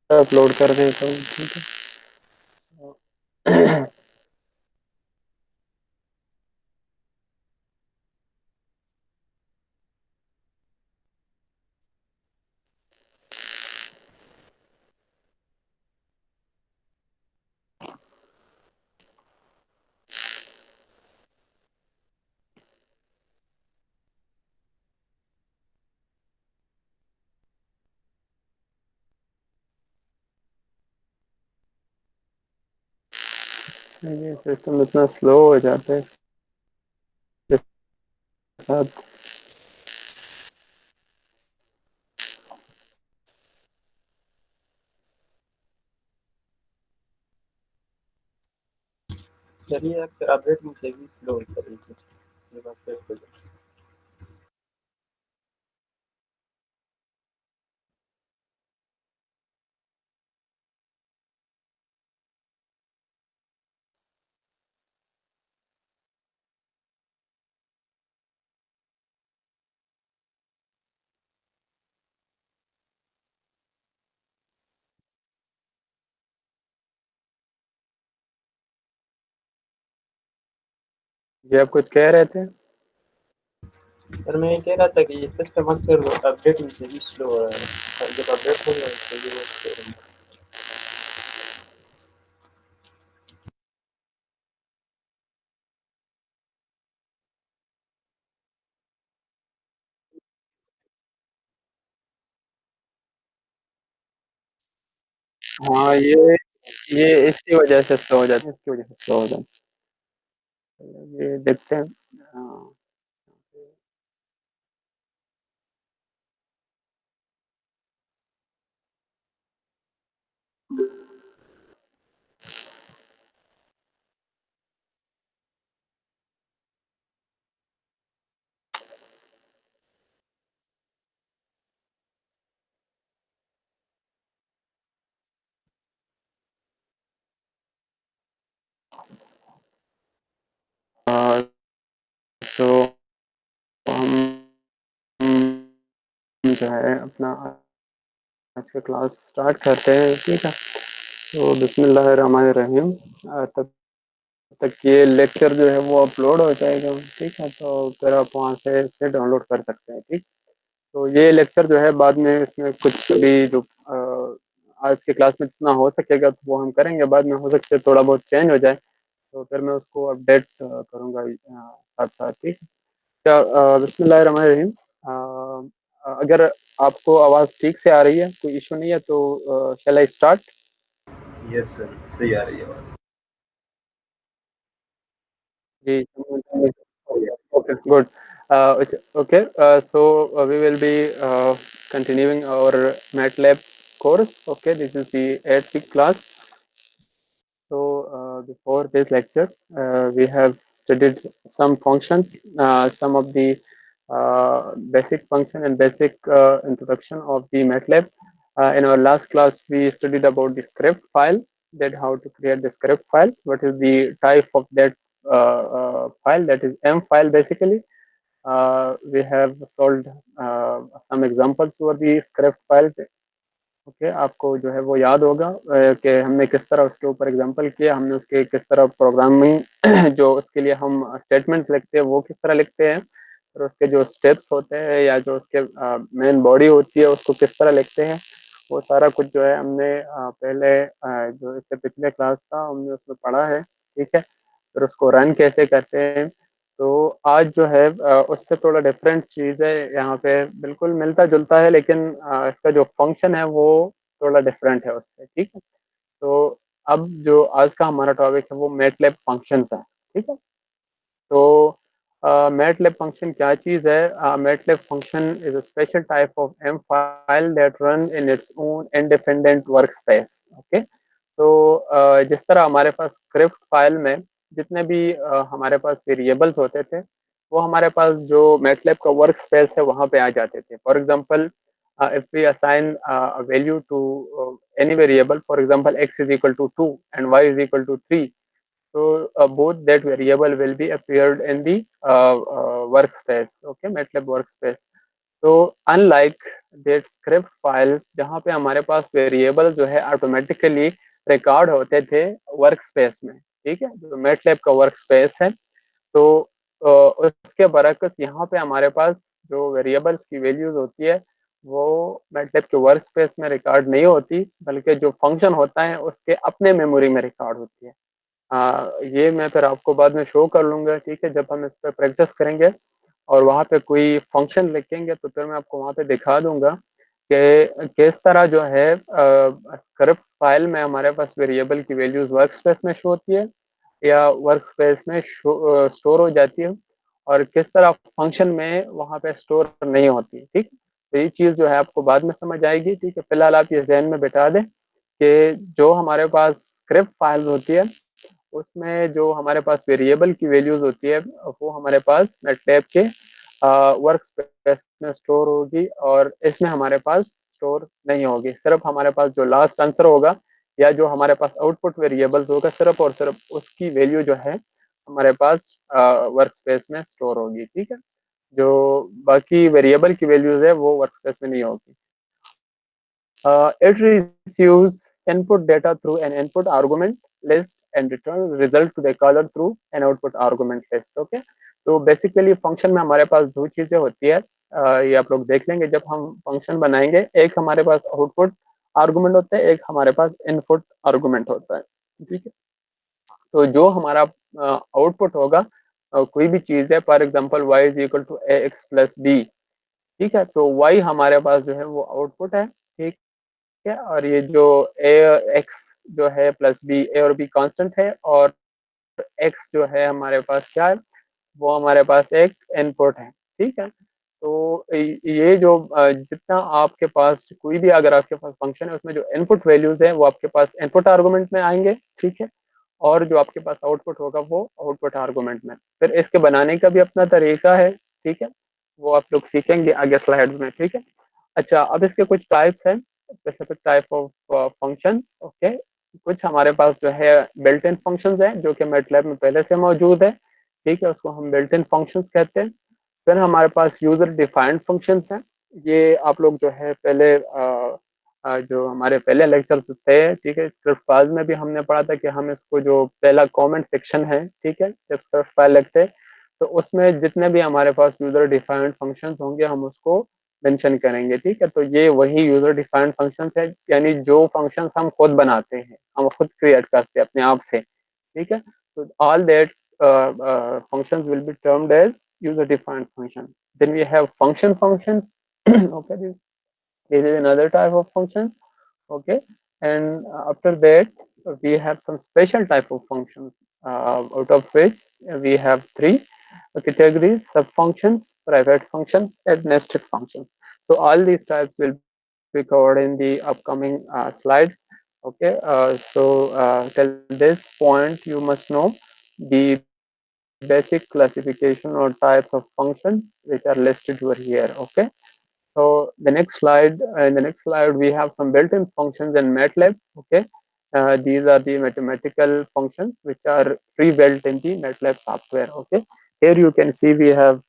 Upload कर देता हूँ, ठीक है। ये सिस्टम इतना स्लो हो जाता है इसके साथ। चलिए अब फिर अपडेट में चाहिए स्लो करिए सर, ये बात फिर हो जाए। ये आप कुछ कह रहे थे? सर मैं ये कह रहा था कि ये सिस्टम अक्सर अपडेटिंग से भी स्लो हो रहा है, जब अपडेट होगा तो ये वो स्लो होगा। हाँ, ये इसकी वजह से स्लो हो जाता है, इसकी वजह से स्लो हो जाता है। ये देखते हैं। हाँ। तो हम जो है अपना आज का क्लास स्टार्ट करते हैं, ठीक है। तो बिस्मिल्लाहिर्रहमानिर्रहीम। तब तक ये लेक्चर जो है वो अपलोड हो जाएगा, ठीक है। तो फिर आप वहाँ से इसे डाउनलोड कर सकते हैं, ठीक। तो ये लेक्चर जो है बाद में इसमें कुछ भी जो आज की क्लास में जितना हो सकेगा तो वो हम करेंगे, बाद में हो सकता है थोड़ा बहुत चेंज हो जाए तो फिर मैं उसको अपडेट करूँगा साथ साथ, ठीक है। क्या बिस्मिल्लाहिर्रहमानिर्रहीम। अगर आपको आवाज़ ठीक से आ रही है, कोई इशू नहीं है तो shall I start? Yes sir, सही आ रही है आवाज़। जी। Okay, good. Okay, so we will be continuing our MATLAB course. Okay, this is the 8th class. So before this lecture, we have studied some functions, some of the basic function and basic introduction of the MATLAB. In our last class, we studied about the script file, that how to create the script file, what is the type of that file, that is M file basically. We have solved some examples for the script files. Okay, आपको जो है वो याद होगा कि हमने किस तरह उसके ऊपर एग्जांपल किया, हमने उसके किस तरह प्रोग्रामिंग जो उसके लिए हम स्टेटमेंट्स लिखते हैं वो किस तरह लिखते हैं, और उसके जो स्टेप्स होते हैं या जो उसके मेन बॉडी होती है उसको किस तरह लिखते हैं, वो सारा कुछ जो है हमने पहले जो इससे पिछले क्लास था हमने उसमें पढ़ा है, ठीक है। फिर उसको रन कैसे करते हैं। तो आज जो है उससे थोड़ा डिफरेंट चीज़ है यहाँ पे, बिल्कुल मिलता जुलता है लेकिन इसका जो फंक्शन है वो थोड़ा डिफरेंट है उससे, ठीक है। तो अब जो आज का हमारा टॉपिक है वो मैटलैब फंक्शंस है, ठीक है। तो मैटलैब फंक्शन क्या चीज़ है? MATLAB function is a special type of M file that run in its own independent work space. Okay. तो जिस तरह हमारे पास स्क्रिप्ट फाइल में जितने भी हमारे पास वेरिएबल्स होते थे वो हमारे पास जो मैटलैब का वर्क स्पेस है वहाँ पे आ जाते थे। For example, if we assign a value to any variable, for example x is equal to 2 and y is equal to 3, so both that variable will be appeared in the workspace, okay, MATLAB workspace. तो unlike that script files, जहाँ पे हमारे पास variable जो है automatically record होते थे work space में, ठीक है, जो मैटलैब का वर्क स्पेस है। तो उसके बरकस यहाँ पे हमारे पास जो वेरिएबल्स की वैल्यूज होती है वो मैटलैब के वर्क स्पेस में रिकॉर्ड नहीं होती, बल्कि जो फंक्शन होता है उसके अपने मेमोरी में रिकॉर्ड होती है। ये मैं फिर आपको बाद में शो कर लूंगा, ठीक है, जब हम इस पर प्रैक्टिस करेंगे और वहाँ पे कोई फंक्शन लिखेंगे तो फिर मैं आपको वहाँ पे दिखा दूंगा कि किस तरह जो है स्क्रिप्ट फाइल में हमारे पास वेरिएबल की वैल्यूज वर्क स्पेस में शो होती है या वर्क स्पेस में स्टोर हो जाती है, और किस तरह फंक्शन में वहाँ पे स्टोर नहीं होती, ठीक। तो ये चीज़ जो है आपको बाद में समझ आएगी, ठीक है। फिलहाल आप ये जहन में बिठा दें कि जो हमारे पास स्क्रिप्ट फाइल्स होती है उसमें जो हमारे पास वेरिएबल की वैल्यूज होती है वो हमारे पास नेटलैब के वर्क स्पेस में स्टोर होगी, और इसमें हमारे पास स्टोर नहीं होगी। सिर्फ हमारे पास जो लास्ट आंसर होगा या जो हमारे पास आउटपुट वेरिएबल्स होगा सिर्फ और सिर्फ उसकी वैल्यू जो है हमारे पास वर्क स्पेस में स्टोर होगी, ठीक है। जो बाकी वेरिएबल की वैल्यूज है वो वर्क स्पेस में नहीं होगी। It receives input data through an input argument list and returns result to the caller through an output argument list. Okay, तो बेसिकली फंक्शन में हमारे पास दो चीजें होती है। ये आप लोग देख लेंगे जब हम फंक्शन बनाएंगे। एक हमारे पास आउटपुट आर्गुमेंट होता है, एक हमारे पास इनपुट आर्गुमेंट होता है, ठीक है। तो जो हमारा आउटपुट होगा कोई भी चीज है, for example y is equal to A X plus B, ठीक है, तो y हमारे पास जो है वो आउटपुट है, ठीक है। और ये जो ए एक्स जो है प्लस बी, ए और बी कांस्टेंट है, और एक्स जो है हमारे पास क्या है, वो हमारे पास एक इनपुट है, ठीक है। तो ये जो जितना आपके पास कोई भी अगर आपके पास फंक्शन है उसमें जो इनपुट वैल्यूज है वो आपके पास इनपुट आर्गुमेंट में आएंगे, ठीक है। और जो आपके पास आउटपुट होगा वो आउटपुट आर्गुमेंट में। फिर इसके बनाने का भी अपना तरीका है, ठीक है, वो आप लोग सीखेंगे आगे स्लाइड्स में, ठीक है। अच्छा, अब इसके कुछ टाइप्स हैं, specific type of function, okay. कुछ हमारे पास जो है बिल्ट इन फंक्शंस हैं जो कि मैटलैब में पहले से मौजूद है, ठीक है, उसको हम बिल्ट इन फंक्शंस कहते हैं। फिर हमारे पास यूजर डिफाइंड फंक्शंस हैं। ये आप लोग जो है पहले जो हमारे पहले लेक्चर थे, ठीक है, स्क्रिप्ट फाइल में भी हमने पढ़ा था कि हम इसको जो पहला कमेंट सेक्शन है, ठीक है, जब स्क्रिप्ट फाइल लिखते हैं तो उसमें जितने भी हमारे पास यूजर डिफाइंड फंक्शंस होंगे हम उसको मेंशन करेंगे, ठीक है। तो ये वही यूजर डिफाइंड फंक्शंस है, यानी जो फंक्शंस हम खुद बनाते हैं, हम खुद क्रिएट करते हैं अपने आप से, ठीक है। तो all that functions will be termed as user defined function. Then we have functions. Okay, this is another type of function, okay. And after that we have some special type of functions, out of which we have three categories: sub functions, private functions, and nested functions. So all these types will be covered in the upcoming slides, okay. Till this point you must know the basic classification or types of functions which are listed over here, okay. So in the next slide, we have some built-in functions in MATLAB. Okay, these are the mathematical functions which are pre-built in the MATLAB software. Okay, here you can see we have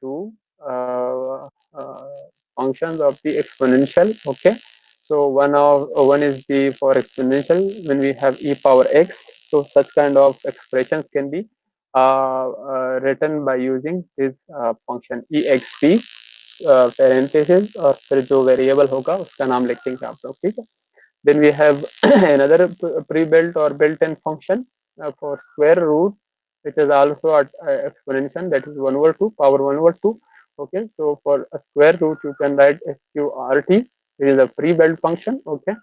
two uh, functions of the exponential. Okay, so one is the for exponential when we have e power x. So such kind of expressions can be written by using this function exp parenthesis और फिर जो variable होगा उसका नाम लिखेंगे आप लोग, ठीक है। Then we have another pre-built or built-in function for square root, which is also at exponential, that is 1 over 2, power 1 over 2. Okay, so for a square root you can write sqrt. It is a pre-built function. Okay,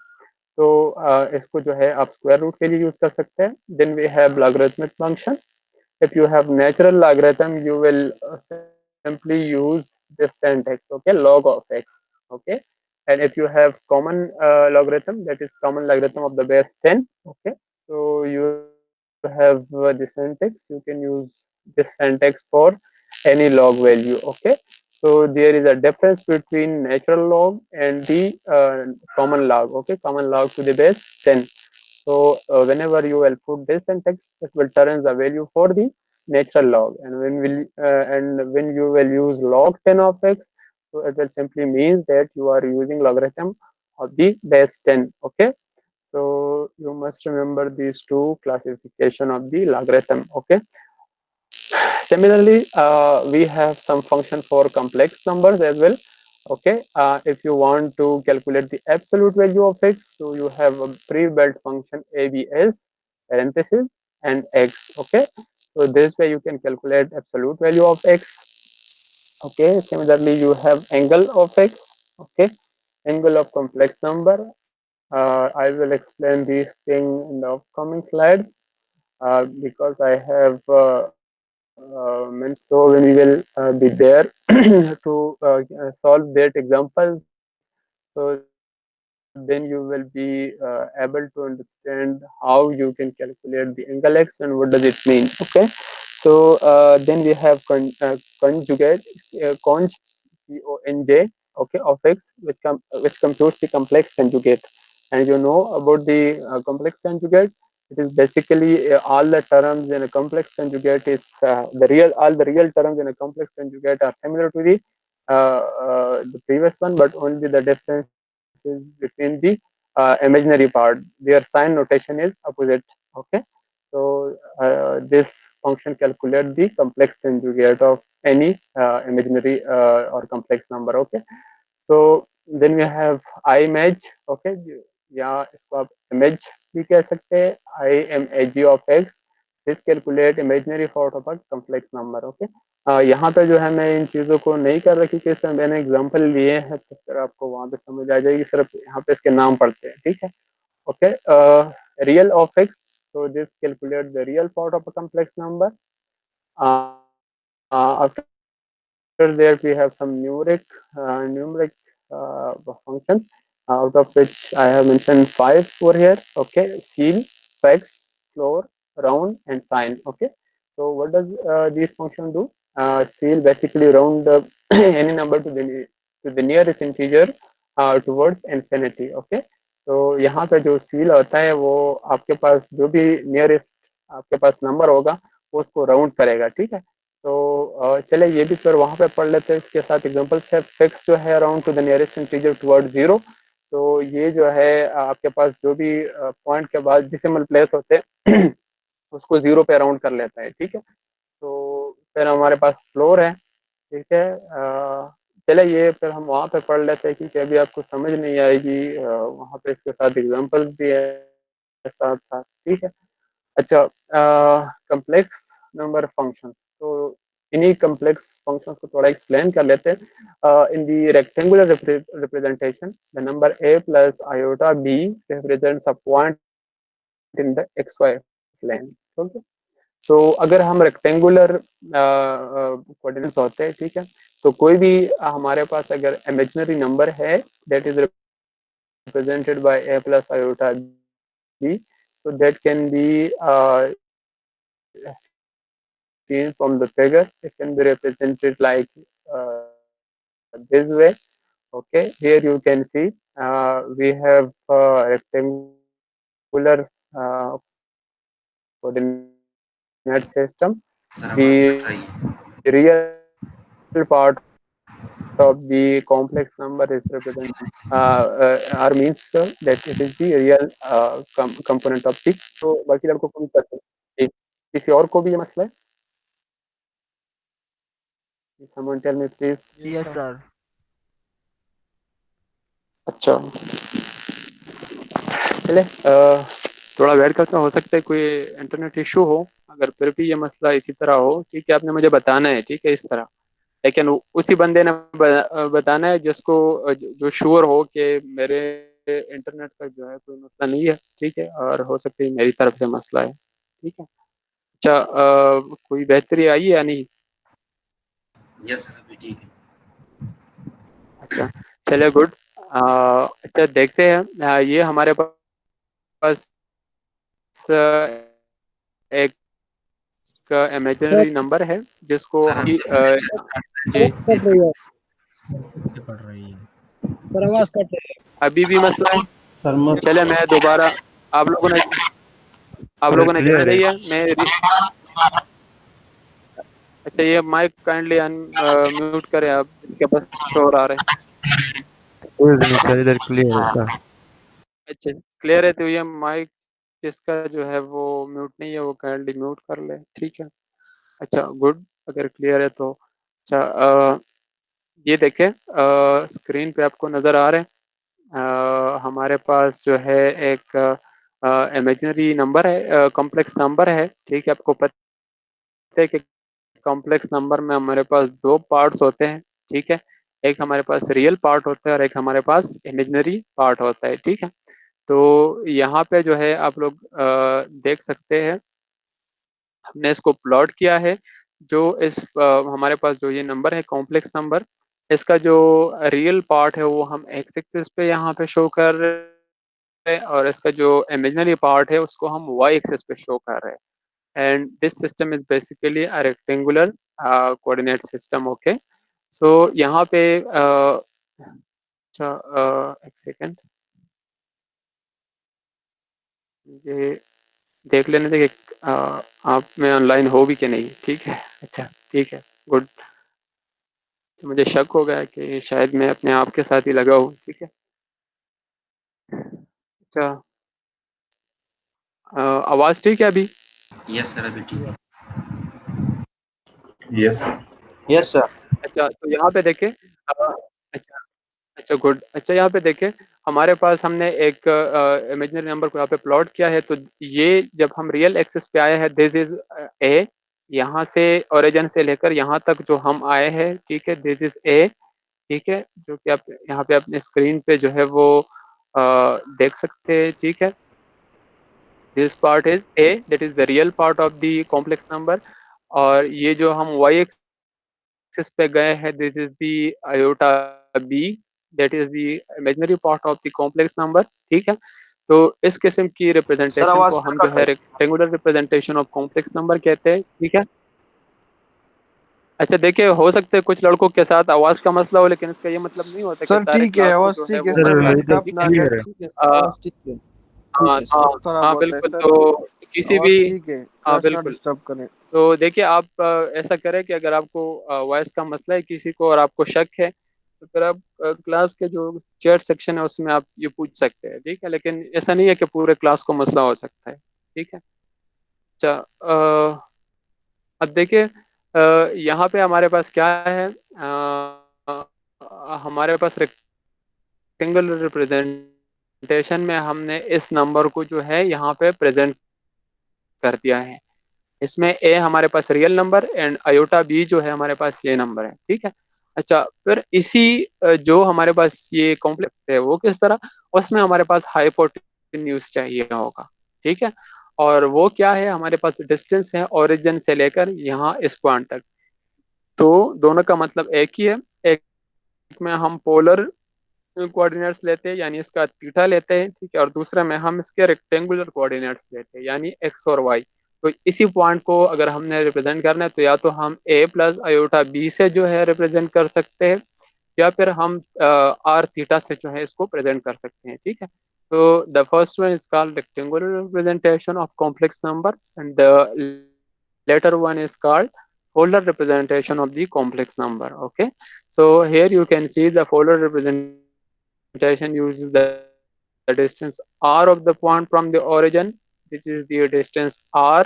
तो इसको जो है आप square root के लिए use कर सकते हैं। Then we have logarithmic function. If you have natural logarithm you will simply use this syntax, okay, log of x, okay. And if you have common logarithm, that is common logarithm of the base 10, okay, so you have the syntax, you can use this syntax for any log value, okay. So there is a difference between natural log and the common log, okay, common log to the base 10. So whenever you will put this syntax, it will turn the value for the natural log, and when you will use log 10 of x, So it will simply means that you are using logarithm of the base 10. Okay. So you must remember these two classification of the logarithm. Okay. Similarly, we have some function for complex numbers as well. Okay, if you want to calculate the absolute value of x, so you have a pre-built function abs parenthesis and x. Okay, so this way you can calculate absolute value of x. Okay, similarly you have angle of x. Okay, angle of complex number. I will explain these things in the upcoming slides because I have meant so when we will be there to solve that example, so then you will be able to understand how you can calculate the angle x and what does it mean. Okay, so then we have conjugate conj conj, okay, of x which computes the complex conjugate. And you know about the complex conjugate, it is basically all the terms in a complex conjugate is all the real terms in a complex conjugate are similar to the previous one, but only the difference is between the imaginary part. Their sign notation is opposite. Okay, so this function calculates the complex conjugate of any imaginary or complex number. Okay, so then we have image. Okay, या इसको आप image भी कह सकते हैं. I am ag of x. This calculate imaginary part of a complex number. Okay, यहाँ पे जो है मैं इन चीज़ों को नहीं कर रखी कि इसमें मैंने एग्जांपल लिए हैं तो फिर आपको वहाँ पे समझ आ जाएगी. सिर्फ यहाँ पे इसके नाम पढ़ते हैं. ठीक है. Okay, real of x. So this calculate the real part of a complex number. After that, we have some numeric functions, out of which I have mentioned 5 over here. Okay, seal, fax, floor, round, and sign. Okay, so what does these functions do? Seal basically round any number to the nearest integer towards infinity. Okay, तो यहाँ पे जो seal होता है वो आपके पास जो भी नियरेस्ट आपके पास नंबर होगा वो उसको राउंड करेगा. ठीक है. तो चले ये भी फिर वहां पे पढ़ लेते हैं. इसके साथ एग्जांपल से फिक्स जो है around two the nearest integer toward zero. तो ये जो है आपके पास जो भी पॉइंट के बाद डिसिमल प्लेस होते हैं उसको जीरो पे राउंड कर लेता है. ठीक है. तो फिर हमारे पास फ्लोर है. ठीक है. चले ये फिर हम वहाँ पे पढ़ लेते हैं क्योंकि अभी आपको समझ नहीं आएगी. वहाँ पे इसके साथ एग्जांपल भी है साथ साथ. ठीक है. अच्छा, कम्प्लेक्स नंबर फंक्शंस. तो इन्हीं कम्प्लेक्स फंक्शंस को थोड़ा एक्सप्लेन कर लेते हैं. In the rectangular representation the number a plus iota b represents a point in the xy plane. Okay, तो अगर हम रेक्टेंगुलर कोऑर्डिनेट्स होते हैं. ठीक है. तो कोई भी हमारे पास अगर इमेजिनरी नंबर है that is represented by a plus iota b, so that can be seen from the figure. It can be represented like this way. Okay, here you can see we have rectangular coordinate system. The real part of sir the आवाज cut complex रही है. number is r means that it is the real component of the. तो बाकी लड़कों को भी पता है. जी, किसी और को भी ये मसला है? Someone tell me please. Yes, sir. अच्छा, चले थोड़ा वेट करता हूँ. हो सकता है कोई इंटरनेट इशू हो. अगर फिर भी ये मसला इसी तरह हो, ठीक है, आपने मुझे बताना है. ठीक है, इस तरह. लेकिन उसी बंदे ने बताना है जिसको जो श्योर हो कि मेरे इंटरनेट का जो है कोई मसला नहीं है. ठीक है, और हो सकता है मेरी तरफ से मसला है. ठीक है. अच्छा, कोई बेहतरी आई है या नहीं? यस सर अभी ठीक है. अच्छा, चले गुड. अच्छा, देखते हैं. ये हमारे पास एक सर इमेजिनरी नंबर है जिसको सर हम आपकी आवाज कट जी, आवाज कट रही है. से पढ़ रही है. सर आवाज कट रही है. अभी भी मसला है. सर मस्त चले मैं दोबारा. आप लोगों ने आप सर लोगों ने ध्यान क्लियर है. दिया. मैं अच्छा, ये माइक काइंडली म्यूट करें आप, इसके पास शोर आ रहे हैं। कोई नहीं सर, इधर क्लियर है सर। अच्छा, क्लियर है, तो ये माइक जिसका जो है वो म्यूट नहीं है वो काइंडली म्यूट कर ले, ठीक है। अच्छा, गुड, अगर क्लियर है तो अच्छा। ये देखें, स्क्रीन पे आपको नज़र आ रहे हैं, हमारे पास जो है एक इमेजिनरी नंबर है, कॉम्प्लेक्स नंबर है, ठीक है। आपको पता है कि कॉम्प्लेक्स नंबर में हमारे पास दो पार्ट्स होते हैं, ठीक है। एक हमारे पास रियल पार्ट होता है और एक हमारे पास इमेजिनरी पार्ट होता है, ठीक है। तो यहाँ पे जो है आप लोग देख सकते हैं, हमने इसको प्लॉट किया है। जो इस हमारे पास जो ये नंबर है कॉम्प्लेक्स नंबर, इसका जो रियल पार्ट है वो हम एक्स एक्सिस पे यहाँ पे शो कर रहे हैं, और इसका जो इमेजिनरी पार्ट है उसको हम वाई एक्सिस पे शो कर रहे हैं। And this system is basically a rectangular coordinate system, okay. So यहाँ पे अच्छा, एक सेकेंड, ये देख लेने दे कि आप में ऑनलाइन हो भी कि नहीं, ठीक है। अच्छा, ठीक है, गुड। तो मुझे शक हो गया कि शायद मैं अपने आप के साथ ही लगा हूँ, ठीक है। अच्छा, आवाज़ ठीक है अभी? यस सर, अभी ठीक है। Yes yes sir. अच्छा, तो यहाँ पे देखें, अच्छा, अच्छा, गुड। अच्छा, यहाँ पे देखें, हमारे पास हमने एक इमेजिनरी नंबर को यहाँ पे प्लॉट किया है। तो ये जब हम रियल एक्सिस पे आए हैं, दिस इज ए, यहाँ से ओरिजिन से लेकर यहाँ तक जो हम आए हैं, ठीक है, दिस इज ए, ठीक है, जो कि आप यहाँ पे अपने स्क्रीन पे जो है वो देख सकते हैं, ठीक है। This part is A, that is the real part of the complex number. और ये जो हम वाई एक्सिस पे गए हैं, this is the iota B, that is the imaginary part of the complex number, ठीक है। तो इस किस्म की सर रिप्रेजेंटेशन आवाज को फिर हम जो कट है रही rectangular representation of complex number कहते हैं, ठीक है। अच्छा, देखिए, हो सकता है कुछ लड़कों के साथ आवाज़ का मसला हो, लेकिन इसका ये मतलब नहीं होता कि सर सारे ठीक है, क्लास को आवाज जो है ठीक है वो सर, मसला है, नेट ठीक अपना है। नेट ठीक है, अ, आवाज ठीक है, हाँ, ठीक है सर। खराब हाँ, होता है बिल्कुल। सर। तो किसी भी, आवाज ठीक है, हाँ, क्लास ना बिल्कुल। डिस्टर्ब करें। तो देखिए, आप ऐसा करें कि अगर आपको वॉइस का मसला है किसी को और आपको शक है, तो फिर आप क्लास के जो चैट सेक्शन है उसमें आप ये पूछ सकते हैं, ठीक है। लेकिन ऐसा नहीं है कि पूरे क्लास को मसला हो सकता है, ठीक है। अच्छा, अब देखिए, यहाँ पे हमारे पास क्या है, हमारे पास रेक्टेंगुलर रिप्रेजेंटेशन में हमने इस नंबर को जो है यहाँ पे प्रेजेंट कर दिया है। इसमें ए हमारे पास real number and iota b जो है हमारे पास ये नंबर है, ठीक है। अच्छा, फिर इसी जो हमारे पास ये कॉम्प्लेक्स है वो किस तरह, उसमें हमारे पास हाइपोटेन्यूज चाहिए होगा, ठीक है। और वो क्या है, हमारे पास डिस्टेंस है ओरिजिन से लेकर यहाँ इस पॉइंट तक। तो दोनों का मतलब एक ही है। एक में हम पोलर कोऑर्डिनेट्स लेते हैं, यानी इसका थीटा लेते हैं, ठीक है। और दूसरे में हम इसके रेक्टेंगुलर कोऑर्डिनेट्स लेते हैं, यानी एक्स और वाई। तो इसी पॉइंट को अगर हमने रिप्रेजेंट करना है, तो या तो हम ए प्लस अयोटा बी से जो है रिप्रेजेंट कर सकते हैं, या फिर हम आर थीटा से जो है इसको प्रेजेंट कर सकते हैं, ठीक है। तो the first one is called rectangular representation of complex number, and the later one is called polar representation of the complex number, okay. So here you can see the polar representation uses the distance r of the point from the origin. This is the distance r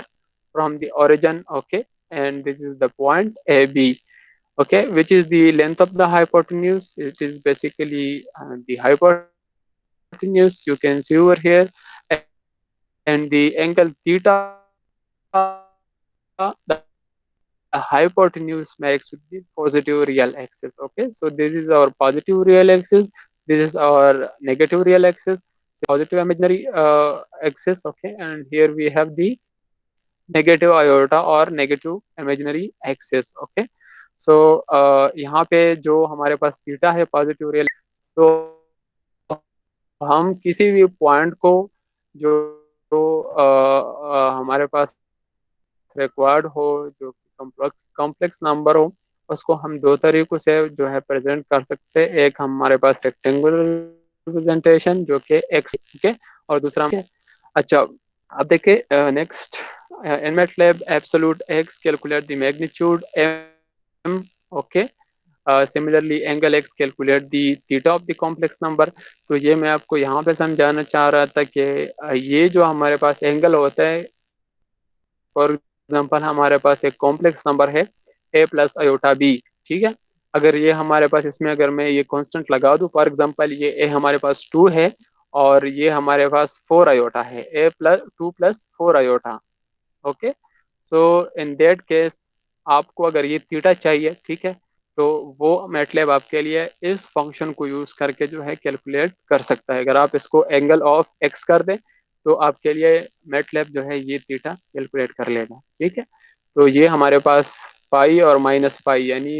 from the origin, okay. And this is the point AB, okay, which is the length of the hypotenuse. It is basically the hypotenuse you can see over here. And the angle theta, the hypotenuse makes with the positive real axis, okay. So this is our positive real axis, this is our negative real axis, positive imaginary axis, okay. And here we have the negative iota or negative imaginary axis, okay. So यहाँ पे जो हमारे पास theta है positive real, तो हम किसी भी point को जो, हमारे पास रिक्वायर्ड हो, जो कॉम्प्लेक्स कॉम्प्लेक्स नंबर हो, उसको हम दो तरीकों से जो है प्रेजेंट कर सकते हैं। एक हमारे पास रेक्टेंगुलर रिप्रेजेंटेशन जो कि एक्स के, और दूसरा अच्छा, अब देखिए next in MATLAB absolute x calculate the magnitude m. Okay. Similarly angle x calculate the theta of the complex number. तो ये मैं आपको यहाँ पे समझाना चाह रहा था कि ये जो हमारे पास एंगल होता है, फॉर एग्जांपल हमारे पास एक कॉम्प्लेक्स नंबर है a प्लस आयोटा b, ठीक है। अगर ये हमारे पास इसमें अगर मैं ये कांस्टेंट लगा दूं, फॉर एग्जांपल ये a हमारे पास 2 है और ये हमारे पास 4 आयोटा है, a plus 2 plus 4 iota. Okay, so in that case आपको अगर ये थीटा चाहिए, ठीक है, तो वो मैटलैब आपके लिए इस फंक्शन को यूज करके जो है कैलकुलेट कर सकता है। अगर आप इसको एंगल ऑफ एक्स कर दें तो आपके लिए मैटलैब जो है ये थीटा कैलकुलेट कर लेगा, ठीक है। तो ये हमारे पास पाई और माइनस पाई यानी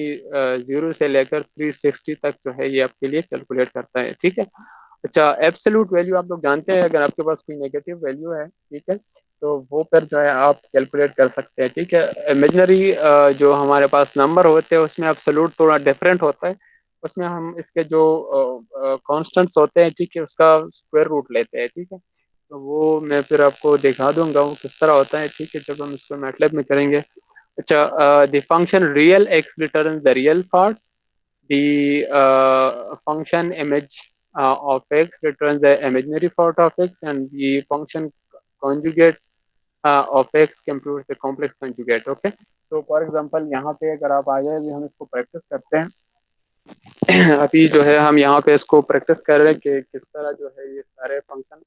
0 से लेकर 360 तक जो है ये आपके लिए कैलकुलेट करता है, ठीक है। अच्छा, एब्सोल्यूट वैल्यू आप लोग जानते हैं, अगर आपके पास कोई नेगेटिव वैल्यू है, ठीक है, तो वो फिर जो है आप कैलकुलेट कर सकते हैं, ठीक है। इमेजिनरी जो हमारे पास नंबर होते हैं उसमें एब्सोल्यूट थोड़ा डिफरेंट होता है, उसमें हम इसके जो कांस्टेंट्स होते हैं, ठीक है, उसका स्क्वायर रूट लेते हैं, ठीक है। तो वो मैं फिर आपको दिखा दूंगा वो किस तरह होता है, ठीक है, जब हम इसको मैटलैब में करेंगे। अच्छा, the function real x return the real part, the function image of x returns the imaginary part of x, and the function conjugate of x computes the complex conjugate. Okay, so for example यहाँ पे अगर आप आ जाए, अभी हम इसको practice करते हैं। अभी जो है हम यहाँ पे इसको प्रैक्टिस कर रहे हैं कि किस तरह जो है ये सारे फंक्शन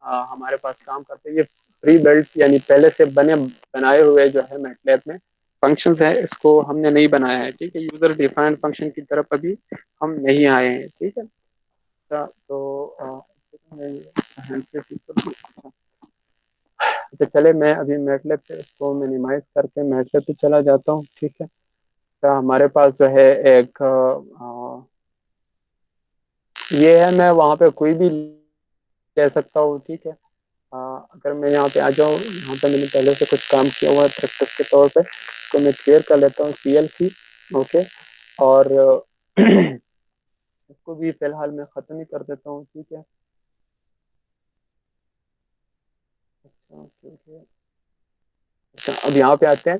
हमारे पास काम करते हैं। ये प्री बिल्ट यानी पहले से बनाए हुए जो है मैटलैब में फंक्शंस है, इसको हमने नहीं बनाया है, ठीक है। यूजर डिफाइंड फंक्शन की तरफ अभी हम नहीं आए हैं, ठीक है। तो तो चले मैं अभी मैटलैब पे इसको मिनिमाइज करके मैटलैब पे चला जाता हूँ, ठीक है। तो हमारे पास जो है एक ये है, मैं वहाँ पे कोई भी ले सकता हूँ, ठीक है। अगर मैं यहाँ पे आ जाऊँ, यहाँ पे मैंने पहले से कुछ काम किया हुआ है प्रैक्टिस के तौर पे, तो मैं क्लियर कर लेता हूँ CLC। ओके, और इसको भी फिलहाल मैं ख़त्म ही कर देता हूँ, ठीक है। अच्छा, अच्छा, अब यहाँ पे आते हैं।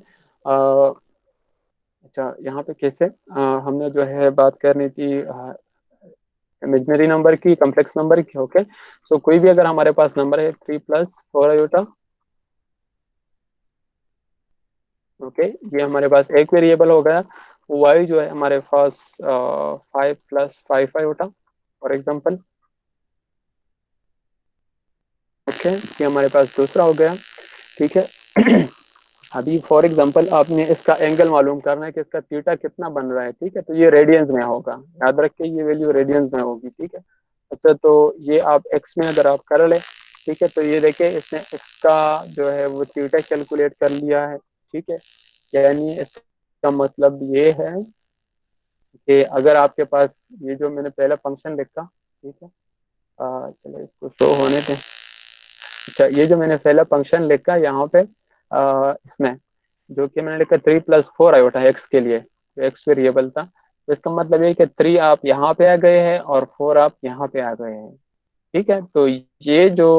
अच्छा, यहाँ पे कैसे हमने जो है बात करनी थी इमेजिनरी नंबर की, कम्प्लेक्स नंबर की। ओके, सो कोई भी अगर हमारे पास नंबर है 3 प्लस 4 आयोटा, ओके, ये हमारे पास एक वेरिएबल हो गया। y जो है हमारे पास 5 plus 5 iota for example. Okay, ये हमारे पास दूसरा हो गया, ठीक है। अभी फॉर एग्जांपल आपने इसका एंगल मालूम करना है कि इसका थीटा कितना बन रहा है, ठीक है, तो ये रेडियंस में होगा, याद रखिए ये वैल्यू रेडियंस में होगी, ठीक है। अच्छा, तो ये आप एक्स में अगर आप कर ले, ठीक है, तो ये देखिए इसने एक्स का जो है वो थीटा कैलकुलेट कर लिया है, ठीक है। यानी इसका मतलब ये है कि अगर आपके पास ये जो मैंने पहला फंक्शन लिखा, ठीक है, चलो इसको शो होने दें। अच्छा, ये जो मैंने पहला फंक्शन लिखा यहाँ पे इसमें जो कि मैंने लिखा 3 प्लस 4 आयोटा एक्स के लिए, तो एक्स वेरिएबल था, तो इसका मतलब ये कि 3 आप यहाँ पे आ गए हैं और 4 आप यहाँ पे आ गए हैं, ठीक है। तो ये जो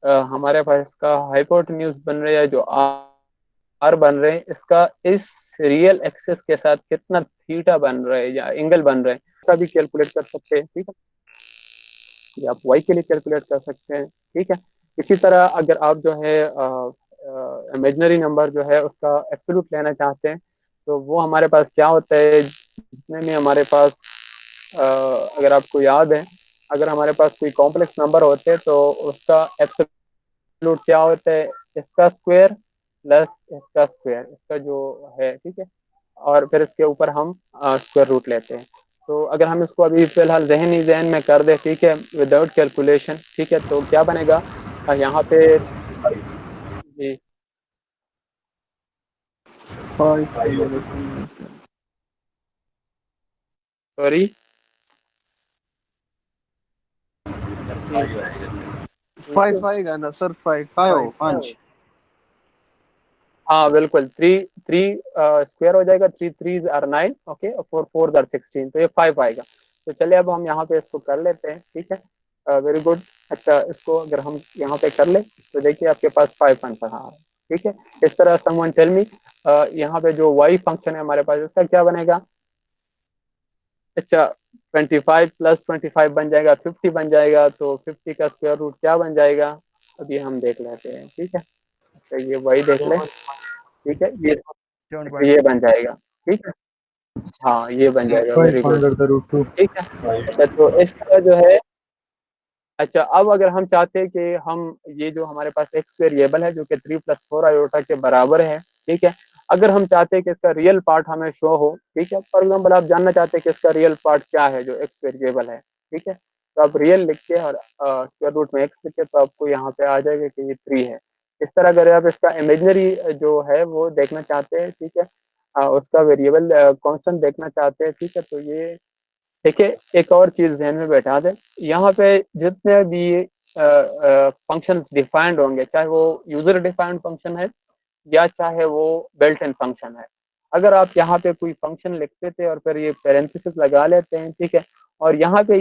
हमारे पास इसका हाइपोटेन्यूज बन रहा है, जो आर बन रहे हैं, इसका इस रियल एक्सिस के साथ कितना थीटा बन रहा है या एंगल बन रहा है, इसका भी कैलकुलेट कर सकते हैं, ठीक है। ये आप वाई के लिए कैलकुलेट कर सकते हैं, ठीक है। इसी तरह अगर आप जो है इमेजिनरी नंबर जो है उसका एब्सोल्यूट लेना चाहते हैं, तो वो हमारे पास क्या होता है, जितने में हमारे पास अगर आपको याद है, अगर हमारे पास कोई कॉम्प्लेक्स नंबर होते हैं तो उसका एब्सोल्यूट क्या होता है, इसका स्क्वायर प्लस इसका स्क्वायर, इसका जो है, ठीक है, और फिर इसके ऊपर हम स्क्वायर रूट लेते हैं। तो अगर हम इसको अभी फिलहाल जहन में कर दे, ठीक है, विदाउट कैलकुलेशन, ठीक है, तो क्या बनेगा यहाँ पे जी, सॉरी, 5 आएगा ना सर, 5 5 5 5 हाँ बिल्कुल, 3 3 स्क्वायर हो जाएगा, 3 3 आर 9, ओके, और 4 4 आर 16, तो ये 5 आएगा। तो चलिए अब हम यहाँ पे इसको कर लेते हैं, ठीक है। Very good. अच्छा, इसको अगर हम यहाँ पे कर ले तो देखिए आपके पास 5 आंसर आ रहा है। ठीक है, इस तरह समवन टेल मी, यहाँ पे जो y फंक्शन है हमारे पास इसका क्या बनेगा। अच्छा, 25 प्लस 25 बन जाएगा 50 बन जाएगा, तो 50 का स्क्वायर रूट क्या बन जाएगा, अब ये हम देख लेते हैं। ठीक है, तो ये y देख ले। ठीक है, ये बन जाएगा। ठीक है, हाँ ये बन सर जाएगा, very 5 good. Under the root 2। ठीक है, अच्छा तो इस तरह जो है। अच्छा, अब अगर हम चाहते हैं कि हम ये जो हमारे पास एक्स वेरिएबल है जो कि 3 + 4 आयोटा के बराबर है। ठीक है, अगर हम चाहते हैं कि इसका रियल पार्ट हमें शो हो। ठीक है, फॉर एग्जाम्पल आप जानना चाहते हैं कि इसका रियल पार्ट क्या है जो एक्स वेरिएबल है। ठीक है, तो आप रियल लिख के और स्क्वायर रूट में एक्स लिख के, तो आपको यहाँ पे आ जाएगा कि ये 3 है। इस तरह अगर आप इसका इमेजनरी जो है वो देखना चाहते हैं। ठीक है, उसका वेरिएबल कॉन्स्टेंट देखना चाहते हैं। ठीक है, तो ये देखिए एक और चीज ध्यान में बैठा दें, यहाँ पे जितने भी फंक्शंस डिफाइंड होंगे, चाहे वो यूजर डिफाइंड फंक्शन है या चाहे वो बिल्ट इन फंक्शन है, अगर आप यहाँ पे कोई फंक्शन लिखते थे और फिर ये पेरेंथेसिस लगा लेते हैं। ठीक है, और यहाँ पे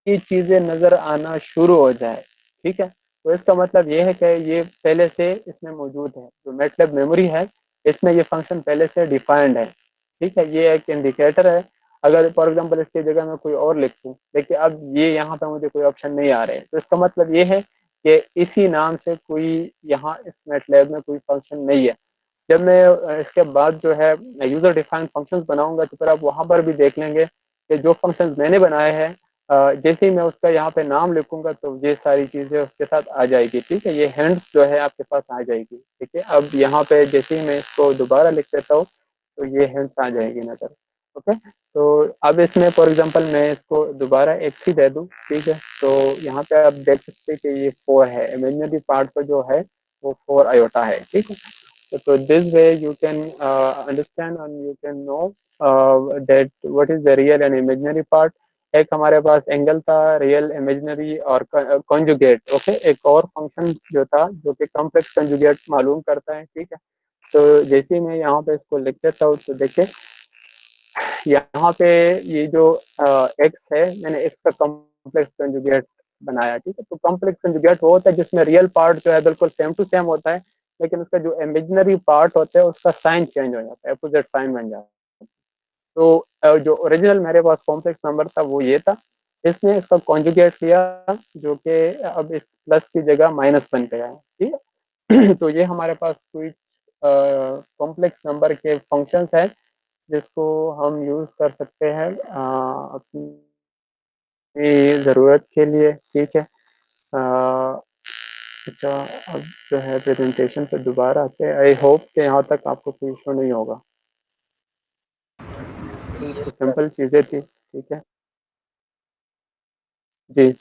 ये चीजें नजर आना शुरू हो जाए। ठीक है, तो इसका मतलब ये है कि ये पहले से इसमें मौजूद है, जो मैटलैब मेमोरी है इसमें ये फंक्शन पहले से डिफाइंड है। ठीक है, ये एक इंडिकेटर है। अगर फॉर एग्जाम्पल इसकी जगह मैं कोई और लिख दूँ, देखिए अब ये यहाँ पे मुझे कोई ऑप्शन नहीं आ रहे, तो इसका मतलब ये है कि इसी नाम से कोई यहाँ इस मैटलैब में कोई फंक्शन नहीं है। जब मैं इसके बाद जो है यूजर डिफाइंड फंक्शंस बनाऊंगा, तो फिर आप वहां पर भी देख लेंगे कि जो फंक्शंस मैंने बनाए हैं, जैसे ही मैं उसका यहाँ पे नाम लिखूंगा तो ये सारी चीजें उसके साथ आ जाएगी। ठीक है, ये हैंड्स जो है आपके पास आ जाएगी। ठीक है, अब यहाँ पे जैसे ही मैं इसको दोबारा लिख देता हूँ तो ये हैंड्स आ जाएगी नजर। ओके, तो अब इसमें फॉर एग्जांपल मैं इसको दोबारा एक्स ही दे दूँ। ठीक है, तो यहाँ पे आप देख सकते हैं कि ये 4 है, इमेजिनरी पार्ट पर जो है वो 4 आयोटा है। ठीक है, so this way you can understand and you can know that what is the real and imaginary part। एक हमारे पास एंगल था, रियल, इमेजिनरी और कॉन्जुगेट। ओके, एक और फंक्शन जो था जो कि कॉम्प्लेक्स कॉन्जुगेट मालूम करता है। ठीक है, तो जैसे ही मैं यहाँ पे इसको लिख देता हूँ तो देखिए यहाँ पे ये जो एक्स है, मैंने एक्स का कॉम्प्लेक्स कंजुगेट बनाया। ठीक है, तो कॉम्प्लेक्स कंजुगेट वो होता है जिसमें रियल पार्ट जो है बिल्कुल सेम टू सेम होता है, लेकिन उसका जो इमेजिनरी पार्ट होता है उसका साइन चेंज हो जाता है, अपोजिट साइन बन जाता है। तो जो ओरिजिनल मेरे पास कॉम्प्लेक्स नंबर था वो ये था, इसने इसका कॉन्जुगेट लिया जो कि अब इस प्लस की जगह माइनस बन गया है। ठीक है, तो ये हमारे पास कोई कॉम्प्लेक्स नंबर के फंक्शंस है जिसको हम यूज कर सकते हैं अपनी ज़रूरत के लिए। ठीक है, अच्छा, अब जो है प्रेजेंटेशन पे दोबारा आते हैं। आई होप कि यहाँ तक आपको कोई इशू नहीं होगा। तो सिंपल चीज़ें थी। ठीक है जी।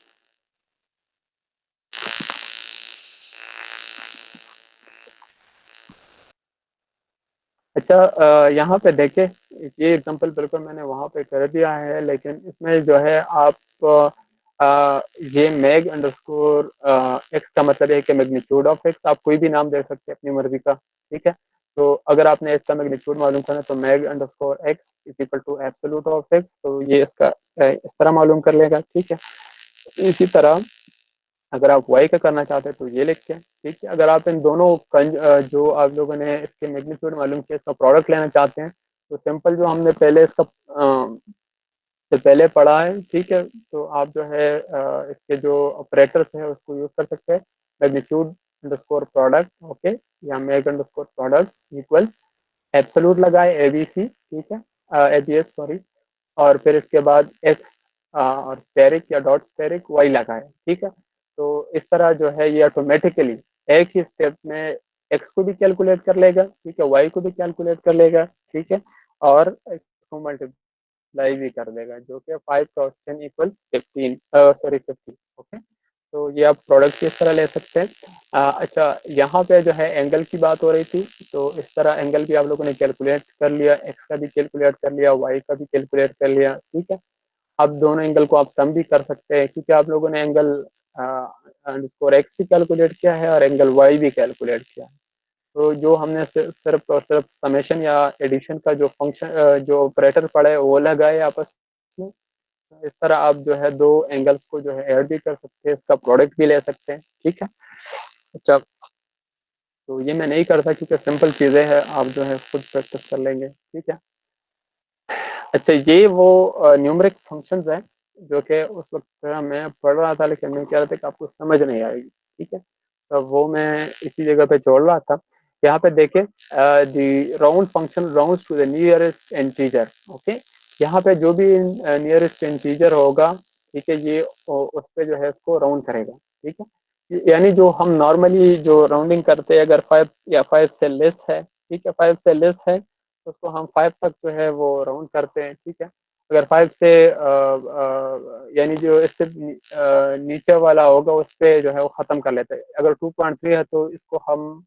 अच्छा, यहाँ पे देखें, ये एग्जांपल बिल्कुल मैंने वहाँ पे कर दिया है, लेकिन इसमें जो है आप ये मैग अंडरस्कोर एक्स का मतलब है कि मैग्नीट्यूड ऑफ एक्स, आप कोई भी नाम दे सकते हैं अपनी मर्जी का। ठीक है, तो अगर आपने इसका मैग्नीट्यूड मालूम करना तो mag underscore X is equal to absolute of X, तो ये इसका इस तरह मालूम कर लेगा। ठीक है, इसी तरह अगर आप वाई का करना चाहते हैं तो ये लिख के। ठीक है, अगर आप इन दोनों जो आप लोगों ने इसके मैग्नीट्यूड मालूम किया इसका प्रोडक्ट लेना चाहते हैं, तो सिंपल जो हमने पहले इसका से पहले पढ़ा है। ठीक है, तो आप जो है इसके जो ऑपरेटर्स है उसको यूज कर सकते हैं, मैग्नीट्यूड अंडरस्कोर प्रोडक्ट। ओके, या mag underscore product equal absolute लगाए एबीसी। ठीक है, एबीएस सॉरी, और फिर इसके बाद एक्स और स्टेरिक या डॉट स्टेरिक वाई लगाए। ठीक है, तो इस तरह जो है ये ऑटोमेटिकली एक ही स्टेप में एक्स को भी कैलकुलेट कर लेगा। ठीक है, वाई को भी कैलकुलेट कर लेगा। ठीक है, और इसको मल्टीप्लाई भी कर देगा, जो कि 5 × 10 = 15, सॉरी 50। ओके, तो ये आप प्रोडक्ट किस तरह ले सकते हैं। अच्छा, यहाँ पे जो है एंगल की बात हो रही थी, तो इस तरह एंगल भी आप लोगों ने कैलकुलेट कर लिया, एक्स का भी कैलकुलेट कर लिया, वाई का भी कैलकुलेट कर लिया। ठीक है, अब दोनों एंगल को आप सम भी कर सकते हैं, क्योंकि आप लोगों ने एंगल अंडरस्कोर एक्स भी कैलकुलेट किया है और एंगल वाई भी कैलकुलेट किया है। तो जो हमने सिर्फ और सिर्फ समेशन या एडिशन का जो फंक्शन जो ऑपरेटर पढ़ा है वो लगाए आपस में, इस तरह आप जो है दो एंगल्स को जो है ऐड भी कर सकते हैं, इसका प्रोडक्ट भी ले सकते हैं, ठीक है। अच्छा, तो ये मैं नहीं करता क्योंकि सिंपल चीज़ें हैं, आप जो है खुद प्रैक्टिस कर लेंगे, ठीक है। अच्छा, ये वो न्यूमरिक फंक्शंस हैं जो कि उस वक्त मैं पढ़ रहा था, लेकिन मैं कह रहा था कि आपको समझ नहीं आएगी, ठीक है। तो वो मैं इसी जगह पे छोड़ रहा था। यहाँ पे देखे the round function rounds to the nearest integer, okay. यहाँ पे जो भी नियरेस्ट इंटीजर होगा, ठीक है, ये उस पे जो है इसको राउंड करेगा, ठीक है। यानी जो हम नॉर्मली जो राउंडिंग करते हैं, अगर 5 या 5 से लेस है, ठीक है, 5 से लेस है तो उसको हम 5 तक जो है वो राउंड करते हैं, ठीक है। अगर 5 से यानी जो इससे नीचे वाला होगा उस पर जो है वो ख़त्म कर लेते हैं। अगर 2.3 है तो इसको हम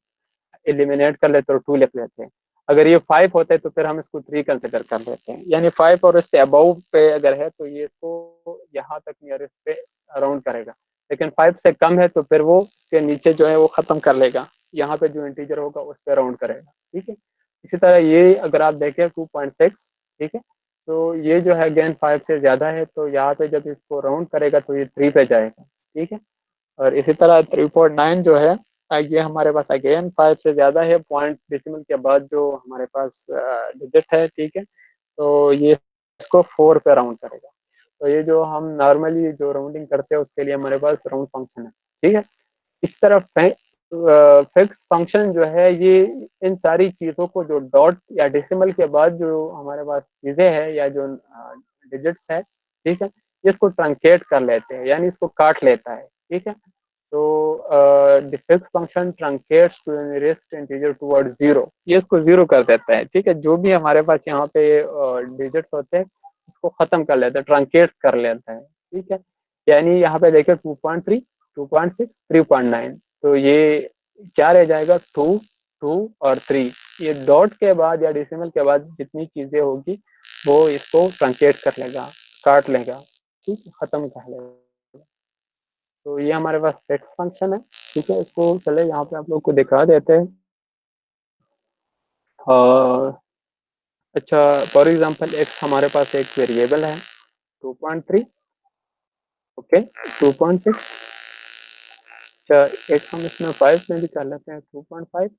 एलिमिनेट कर लेते हैं और 2 लिख लेते हैं। अगर ये 5 होता है तो फिर हम इसको 3 कंसिडर कर लेते हैं। यानी 5 और इससे अबव पे अगर है तो ये इसको यहाँ तक नियरेस्ट पे राउंड करेगा, लेकिन 5 से कम है तो फिर वो इसके नीचे जो है वो ख़त्म कर लेगा, यहाँ पे जो इंटीजर होगा उस पर राउंड करेगा, ठीक है। इसी तरह ये अगर आप देखें 2.6, ठीक है, तो ये जो है अगेन 5 से ज़्यादा है तो यहाँ पे जब इसको राउंड करेगा तो ये 3 पे जाएगा, ठीक है। और इसी तरह 3.9 जो है ये हमारे पास अगेन 5 से ज़्यादा है, पॉइंट डेसिमल के बाद जो हमारे पास डिजिट है, ठीक है, तो ये इसको 4 पे राउंड करेगा। तो ये जो हम नॉर्मली जो राउंडिंग करते हैं उसके लिए हमारे पास राउंड फंक्शन है, ठीक है। इस तरफ फिक्स फंक्शन जो है ये इन सारी चीज़ों को जो डॉट या डेसिमल के बाद जो हमारे पास चीज़ें हैं या जो डिजिट्स है, ठीक है, इसको ट्रंकेट कर लेते हैं, यानी इसको काट लेता है, ठीक है। तो the fix function truncates to the nearest integer toward zero, ये इसको जीरो कर देता है, ठीक है। जो भी हमारे पास यहाँ पे डिजिट्स होते हैं उसको खत्म कर लेता है, ट्रंकेट्स कर लेता है, ठीक है। यानी यहाँ पे देखिए 2.3, 2.6, 3.9, तो ये क्या रह जाएगा, 2, 2 और 3। ये डॉट के बाद या डेसिमल के बाद जितनी चीजें होगी वो इसको ट्रंकेट कर लेगा, काट लेगा, ठीक है, खत्म कर लेगा। तो ये हमारे पास फिक्स फंक्शन है, ठीक है। इसको चले यहाँ पे आप लोग को दिखा देते हैं। और अच्छा, फॉर एग्जांपल एक्स हमारे पास एक वेरिएबल है 2.3, ओके, 2.6। अच्छा, एक हम इसमें 5 में भी कर लेते हैं 2.5,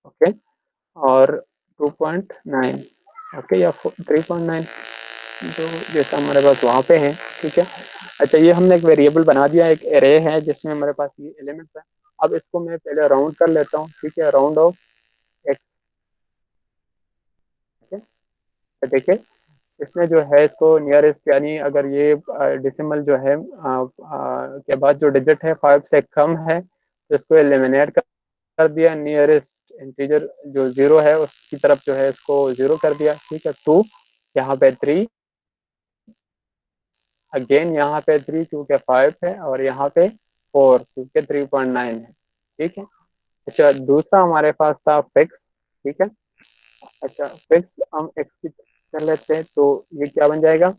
ओके, और 2.9, ओके, या 3.9, जो जैसा हमारे पास वहाँ पे है, ठीक है। अच्छा, ये हमने एक वेरिएबल बना दिया, एक एरे है जिसमें हमारे पास ये एलिमेंट्स है। अब इसको मैं पहले राउंड कर लेता हूँ, ठीक है, राउंड ऑफ एक्स, ठीक है। देखिए इसमें जो है इसको नियरेस्ट, यानी अगर ये डेसिमल जो है के बाद जो डिजिट है 5 से कम है तो इसको एलिमिनेट कर दिया, नियरेस्ट इंटीजर जो 0 है उसकी तरफ जो है इसको 0 कर दिया, ठीक है। 2, यहाँ पे 3, अगेन यहाँ पे 3 क्योंकि 5 है, और यहाँ पे 4 क्योंकि 3.9 है, ठीक है। अच्छा, दूसरा हमारे पास था फिक्स, ठीक है। अच्छा, फिक्स हम एक्स की कर लेते हैं तो ये क्या बन जाएगा,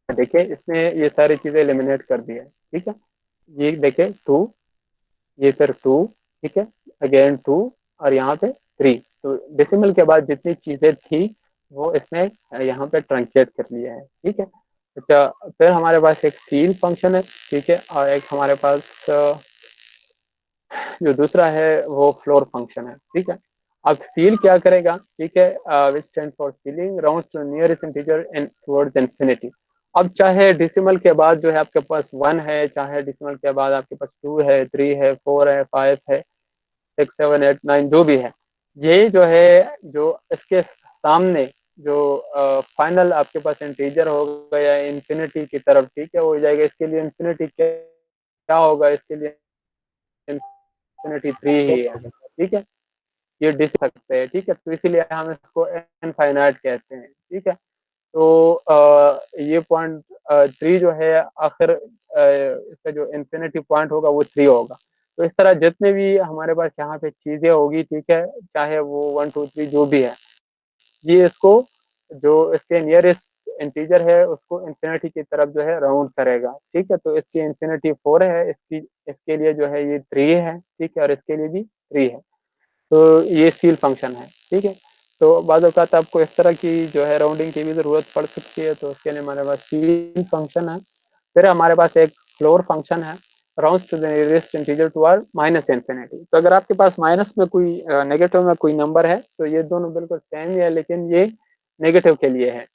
देखिए इसने ये सारी चीजें एलिमिनेट कर दी है, ठीक है। ये देखिए 2, ये फिर 2, ठीक है, अगेन 2, और यहाँ पे 3। तो डेसिमल के बाद जितनी चीजें थी वो इसने यहाँ पे ट्रंकेट कर लिया है, ठीक है। अच्छा, फिर हमारे पास एक सील फंक्शन है, ठीक है, और एक हमारे पास जो दूसरा है वो फ्लोर फंक्शन है, ठीक है। अब सील क्या करेगा, ठीक है, which stand for ceiling rounds to nearest integer and towards infinity. अब चाहे डेसिमल के बाद जो है आपके पास 1 है, चाहे डेसिमल के बाद आपके पास 2 है, 3 है, 4 है, 5 है, 6, 7, 8, 9 जो भी है, ये जो है जो इसके सामने जो फाइनल आपके पास इंटीजर होगा या इंफिनिटी की तरफ, ठीक है, वो हो जाएगा। इसके लिए इंफिनिटी क्या होगा, इसके लिए इंफिनिटी 3 ही है, ठीक है। ये डिस सकते हैं, ठीक है, तो इसीलिए हम इसको इनफाइनाइट कहते हैं, ठीक है। तो ये पॉइंट 3 जो है आखिर इसका जो इन्फिनिटी पॉइंट होगा वो 3 होगा। तो इस तरह जितने भी हमारे पास यहाँ पे चीज़ें होगी, ठीक है, चाहे वो 1, 2, 3 जो भी है, ये इसको जो इसके नियरेस्ट इंटीजर है उसको इन्फिनिटी की तरफ जो है राउंड करेगा, ठीक है। तो इसकी इन्फिनिटी 4 है, इसकी इसके लिए जो है ये 3 है, ठीक है, और इसके लिए भी 3 है। तो ये सील फंक्शन है, ठीक है। तो बाद औक़ात आपको इस तरह की जो है राउंडिंग की भी ज़रूरत पड़ सकती है, तो उसके लिए हमारे पास सील फंक्शन है। फिर हमारे पास एक फ्लोर फंक्शन है, rounds to the nearest integer toward minus infinity. तो अगर आपके पास माइनस में कोई नेगेटिव में कोई नंबर है, तो ये दोनों बिल्कुल सेम ही है, लेकिन ये नेगेटिव के लिए है।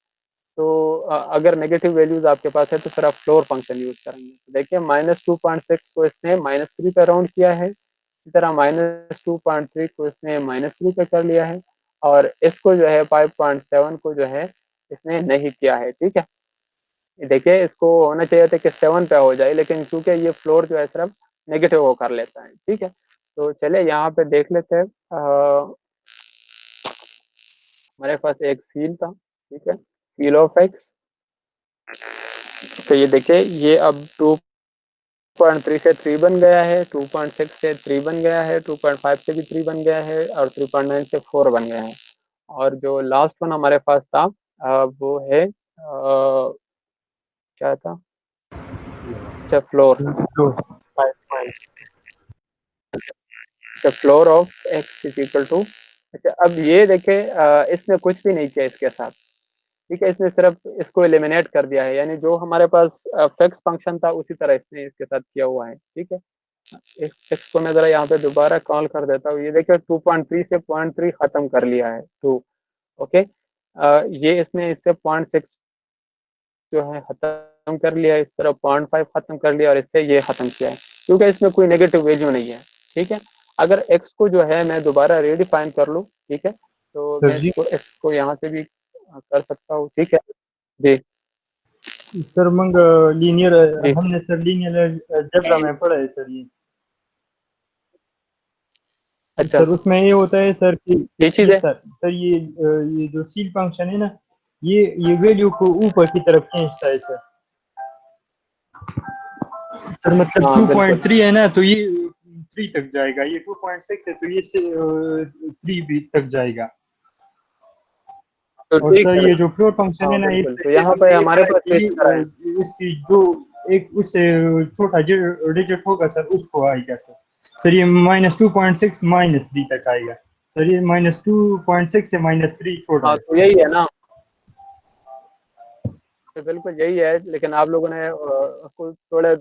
तो अगर नेगेटिव वैल्यूज़ आपके पास है, तो फिर आप फ्लोर फंक्शन यूज़ करेंगे। देखिए -2.6 को इसने -3 पे राउंड किया है, इसी तरह -2.3 को इसने -3 पे कर लिया है, और इसको जो है 5.7 को जो है इसने नहीं किया है, ठीक है? देखिए इसको होना चाहिए था कि 7 पे हो जाए, लेकिन चूँकि ये फ्लोर जो है सिर्फ़ नेगेटिव वो कर लेता है, ठीक है? तो चलिए यहाँ पे देख लेते हैं। हमारे पास एक सील था, ठीक है? Seal of X. तो ये देखिए ये अब 2.3 से 3 बन गया है, 2.6 से 3 बन गया है, 2.5 से भी 3 बन गया है, और 3.9 से 4 बन गया है। और जो लास्ट वन हमारे पास था वो है क्या था? अच्छा, फ्लोर। तो 5 the floor of X is equal to. अच्छा, अब ये देखें इसने कुछ भी नहीं किया इसके साथ, ठीक है? इसने सिर्फ इसको एलिमिनेट कर दिया है, यानी जो हमारे पास फिक्स फंक्शन था उसी तरह इसने इसके साथ किया हुआ है, ठीक है? इस इसको मैं ज़रा यहाँ पे दोबारा कॉल कर देता हूँ। ये देखिए 2.3 से 0.3 खत्म कर लिया है 2, ओके। ये इसने इससे 0.6 जो है खत्म कर लिया, इस तरह 0.5 खत्म कर लिया, और इससे ये खत्म किया है, क्योंकि इसमें कोई नेगेटिव वैल्यू नहीं है, ठीक है? अगर x को जो है मैं दोबारा रीडिफाइन कर लूँ, ठीक है? तो सर मैं जी, इसको x को यहाँ से भी कर सकता हूँ, ठीक है? जी, सर मंग लीनियर जी। हमने सर लीनियर अलजेब्रा में पढ़ा है सर ये। अच्छा, सर उसमें ये होता है सर कि ये चीज़ ये है। सर ये जो सील फंक्शन है ना, ये वैल्यू को ऊपर की तरफ खींचता है सर। सर मतलब हाँ, बिल्कुल। 2.3 है ना, तो ये 3 तक जाएगा, ये 2.6 है तो ये 3 भी तक जाएगा। तो और ठीक सर है। ये जो फ्लोर फंक्शन है हाँ, ना, बिल्कुल। तो इससे यहाँ पे हमने ये हमारे पढ़ा पास तो कि इसी तरह है। इसकी जो एक उससे छोटा डिजिट होगा सर उसको आएगा सर। सर ये -2.6 -3 तक आएगा। सर ये -2.6 से -3 छोटा हाँ, है तो सर। यही है ना। तो बिल्कुल यही है, लेकिन आप लोगों ने उसको थोड़े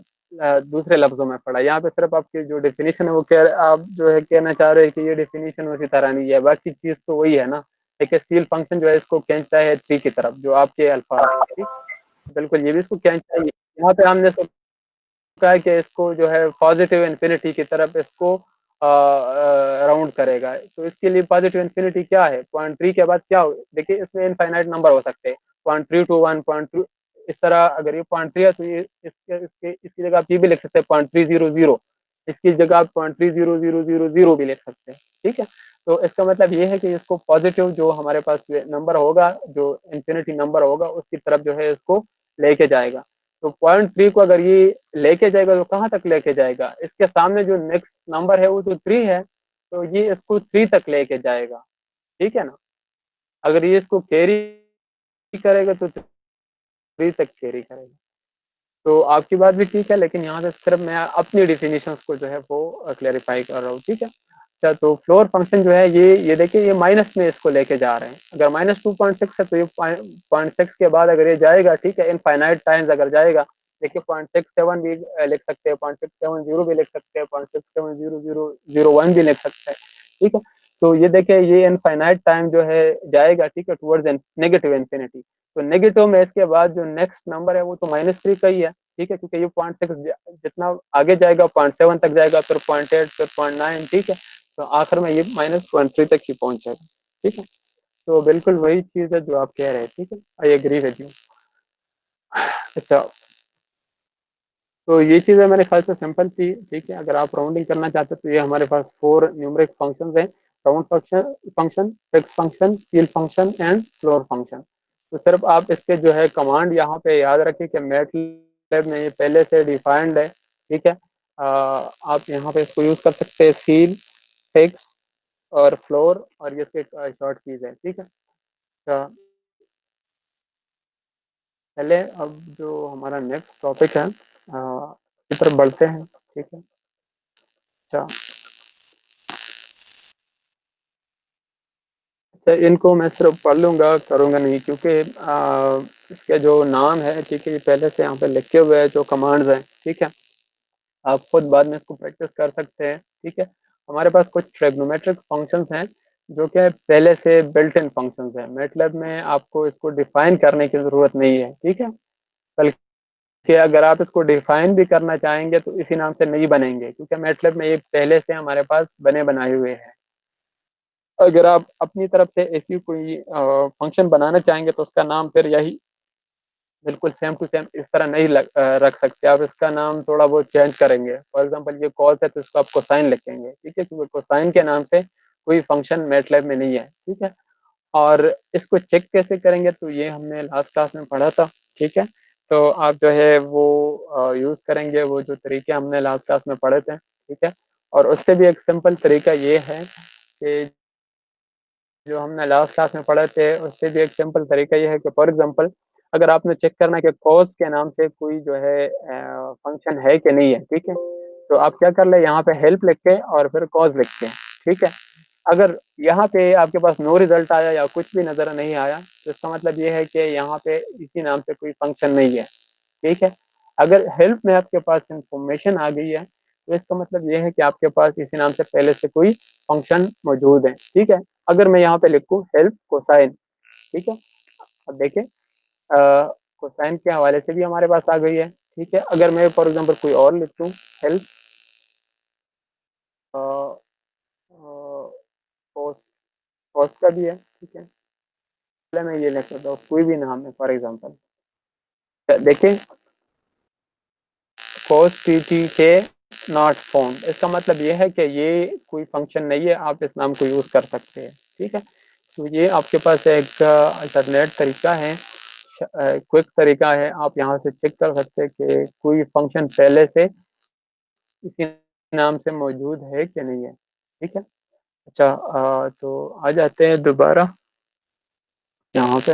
दूसरे लफ्ज़ों में पढ़ा। यहाँ पे सिर्फ़ आपकी जो डेफ़िनिशन है वो आप जो है कहना चाह रहे हैं कि ये डेफ़िनिशन उसी तरह नहीं है, बाकी चीज़ तो वही है ना। देखिए सील फ़ंक्शन जो है इसको खींचता है 3 की तरफ, जो आपके अल्फ़ाज़ हैं, ठीक? बिल्कुल ये भी इसको खींचता ही है। यहाँ पे हमने कहा है कि इसको जो है पॉजिटिव इन्फिनिटी की तरफ इसको राउंड करेगा। तो इसके लिए पॉजिटिव इन्फिनिटी क्या है? 0.3 के बाद क्या हो, देखिए इसमें इनफाइनाइट नंबर हो सकते हैं। 0.3 टू 1, 0.2, इस तरह अगर ये 0.3 है तो ये इसकी जगह आप ये भी लिख सकते हैं 0.300, इसकी जगह आप 0.30000 भी लिख सकते हैं, ठीक है? तो इसका मतलब ये है कि इसको पॉजिटिव जो हमारे पास ये नंबर होगा, जो इन्फिनिटी नंबर होगा उसकी तरफ जो है इसको लेके जाएगा। तो 0.3 को अगर ये लेके जाएगा तो कहाँ तक लेके जाएगा? इसके सामने जो नेक्स्ट नंबर है वो तो 3 है, तो ये इसको 3 तक लेके जाएगा, ठीक है ना? अगर ये इसको कैरी करेगा तो 3 तक कैरी करेगा। तो आपकी बात भी ठीक है, लेकिन यहाँ से सिर्फ मैं अपनी डेफिनिशंस को जो है वो क्लैरिफाई कर रहा हूँ, ठीक है? अच्छा, तो फ्लोर फंक्शन जो है ये देखिए ये माइनस में इसको लेके जा रहे हैं। अगर -2.6 है तो ये 0.6 के बाद अगर ये जाएगा, ठीक है, इनफाइनाइट टाइम्स अगर जाएगा, देखिए 0.67 भी लिख सकते हैं, 0.670 भी लिख सकते हैं, 0.67001 भी लिख सकते हैं, ठीक है? तो ये देखिए ये इनफाइनाइट टाइम जो है जाएगा, ठीक है, टुवर्ड्स नेगेटिव इन्फिनिटी। तो नेगेटिव में इसके बाद जो नेक्स्ट नंबर है वो तो -3 का ही है, ठीक है? क्योंकि ये 0.6 जितना आगे जाएगा 0.7 तक जाएगा, फिर 0.8, फिर 0.9, ठीक है? तो आखिर में ये -0.3 तक ही पहुंचेगा, ठीक है? तो बिल्कुल वही चीज़ है जो आप कह रहे हैं, ठीक है? I agree with you. अच्छा, तो ये चीज़ें मेरे ख्याल से सिंपल थी, ठीक है? अगर आप राउंडिंग करना चाहते हैं तो ये हमारे पास 4 न्यूमेरिक फंक्शंस हैं, round function, fix function, seal function and floor function. तो सिर्फ आप इसके जो है कमांड यहाँ पे याद रखें कि मैटलैब में ये पहले से डिफाइंड है, ठीक है? आप यहाँ पे इसको यूज़ कर सकते हैं, सील, फिक्स और फ्लोर, और ये इसके शॉर्ट कीज़ हैं, ठीक है? अच्छा, चलिए अब जो हमारा नेक्स्ट टॉपिक है इस तरफ बढ़ते हैं, ठीक है? अच्छा, तो इनको मैं सिर्फ पढ़ लूँगा, करूँगा नहीं, क्योंकि इसके जो नाम है, ठीक है, ये पहले से यहाँ पे लिखे हुए हैं जो कमांड्स हैं, ठीक है। आप खुद बाद में इसको प्रैक्टिस कर सकते हैं, ठीक है। हमारे पास कुछ ट्रिग्नोमेट्रिक फंक्शंस हैं जो कि पहले से बिल्ट इन फंक्शंस हैं। मैटलैब में आपको इसको डिफाइन करने की ज़रूरत नहीं है, ठीक है। बल्कि अगर आप इसको डिफाइन भी करना चाहेंगे तो इसी नाम से नहीं बनेंगे, क्योंकि मैटलैब में ये पहले से हमारे पास बने बनाए हुए हैं। अगर आप अपनी तरफ से ऐसी कोई फंक्शन बनाना चाहेंगे तो उसका नाम फिर यही बिल्कुल सेम टू सेम इस तरह नहीं रख सकते। आप इसका नाम थोड़ा बहुत चेंज करेंगे। फॉर एग्जांपल ये कॉस है तो इसको आप कोसाइन लिखेंगे, ठीक है, क्योंकि कोसाइन के नाम से कोई फंक्शन मैटलैब में नहीं है, ठीक है। और इसको चेक कैसे करेंगे तो ये हमने लास्ट क्लास में पढ़ा था, ठीक है। तो आप जो है वो यूज़ करेंगे वो जो तरीके हमने लास्ट क्लास में पढ़े थे, ठीक है। और उससे भी एक सिंपल तरीका ये है कि जो हमने लास्ट क्लास में पढ़े थे उससे भी एक सिंपल तरीका ये है कि फॉर एग्जांपल अगर आपने चेक करना है कि कॉस के नाम से कोई जो है फंक्शन है कि नहीं है, ठीक है, तो आप क्या कर ले, यहाँ पे हेल्प लिख के और फिर कॉस लिख के, ठीक है। अगर यहाँ पे आपके पास नो रिजल्ट आया या कुछ भी नज़र नहीं आया तो इसका मतलब ये है कि यहाँ पे इसी नाम से कोई फंक्शन नहीं है, ठीक है। अगर हेल्प में आपके पास इंफॉर्मेशन आ गई है तो इसका मतलब ये है कि आपके पास इसी नाम से पहले से कोई फंक्शन मौजूद है, ठीक है। अगर मैं यहाँ पे लिखूँ हेल्प कोसाइन, ठीक है, अब देखें कोसाइन के हवाले से भी हमारे पास आ गई है, ठीक है। अगर मैं फॉर एग्जांपल कोई और लिख दूँ हेल्प कोस, कोस का भी है, ठीक है। पहले मैं ये लिख देता हूँ कोई भी नाम है, फॉर एग्जांपल देखें कोस टी टी के नॉट फाउंड, इसका मतलब ये है कि ये कोई फंक्शन नहीं है, आप इस नाम को यूज़ कर सकते हैं, ठीक है। तो ये आपके पास एक अल्टरनेट तरीका है, क्विक तरीका है। आप यहाँ से चेक कर सकते हैं कि कोई फंक्शन पहले से इसी नाम से मौजूद है कि नहीं है, ठीक है। अच्छा तो आ जाते हैं दोबारा यहाँ पे।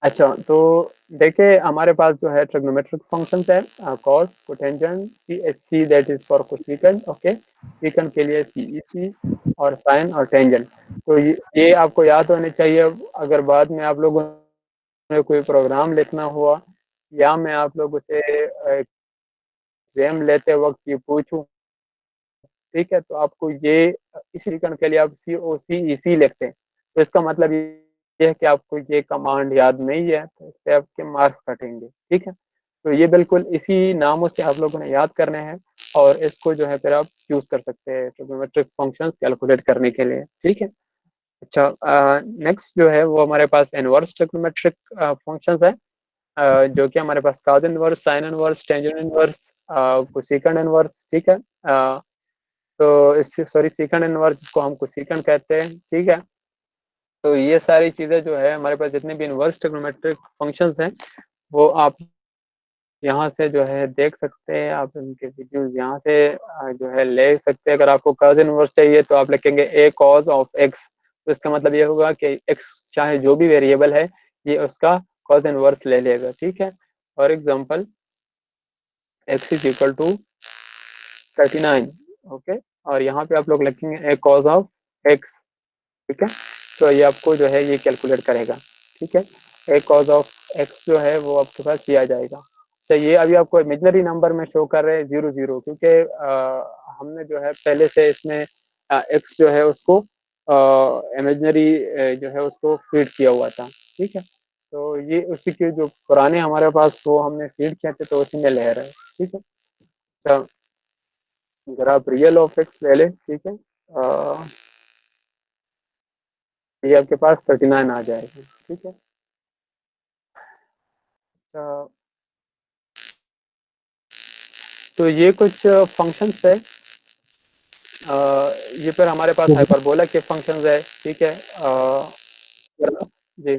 अच्छा तो देखिए हमारे पास जो है ट्रिग्नोमेट्रिक फंक्शंस है, cos, cotangent, see that is for cosecant, okay, secant के लिए सी और साइन और टेंजेंट। तो ये आपको याद होने चाहिए। अगर बाद में आप लोगों ने कोई प्रोग्राम लिखना हुआ या मैं आप लोगों से एग्जाम लेते वक्त ये पूछूं, ठीक है, तो आपको ये इस सेकंड के लिए आप सी ओ सी ई सी लिखते हैं तो इसका मतलब ये है कि आपको ये कमांड याद नहीं है तो इससे आपके मार्क्स कटेंगे, ठीक है। तो ये बिल्कुल इसी नामों से आप लोगों ने याद करने हैं और इसको जो है फिर आप यूज कर सकते हैं ट्रिग्नोमेट्रिक फंक्शंस कैलकुलेट करने के लिए, ठीक है। अच्छा नेक्स्ट जो है वो हमारे पास इनवर्स ट्रिग्नोमेट्रिक फंक्शंस है, जो कि हमारे पास cos inverse, sine inverse, tangent inverse, cosecant inverse, ठीक है। तो इससे सॉरी सेकंड इनवर्स जिसको हम कोसेकंड कहते हैं, ठीक है। तो ये सारी चीज़ें जो है हमारे पास जितने भी इनवर्स ट्रिग्नोमेट्रिक फंक्शंस हैं वो आप यहाँ से जो है देख सकते हैं। आप इनके वीडियोस यहाँ से जो है ले सकते हैं। अगर आपको cos इनवर्स चाहिए तो आप लिखेंगे a cos ऑफ x, तो इसका मतलब ये होगा कि x चाहे जो भी वेरिएबल है ये उसका cos इनवर्स ले लेगा, ठीक है। For example x is equal to 39, okay, और यहाँ पे आप लोग लिखेंगे a cos ऑफ x, ठीक है। तो ये आपको जो है ये कैलकुलेट करेगा, ठीक है। a cos ऑफ x जो है वो आपके पास ये आ जाएगा। तो ये अभी आपको इमेजनरी नंबर में शो कर रहे हैं 0 0, क्योंकि हमने जो है पहले से इसमें x जो है उसको इमेजनरी जो है उसको फीड किया हुआ था, ठीक है। तो ये उसी के जो पुराने हमारे पास वो हमने फीड किए थे तो उसी में ले रहे हैं, ठीक है। तो अगर आप रियल ऑफ एक्स ले लें, ठीक है, ये आपके पास 39 आ जाएगा, ठीक है। तो ये कुछ फंक्शंस है, ये फिर हमारे पास हाइपरबोला के फंक्शंस है, ठीक है। जी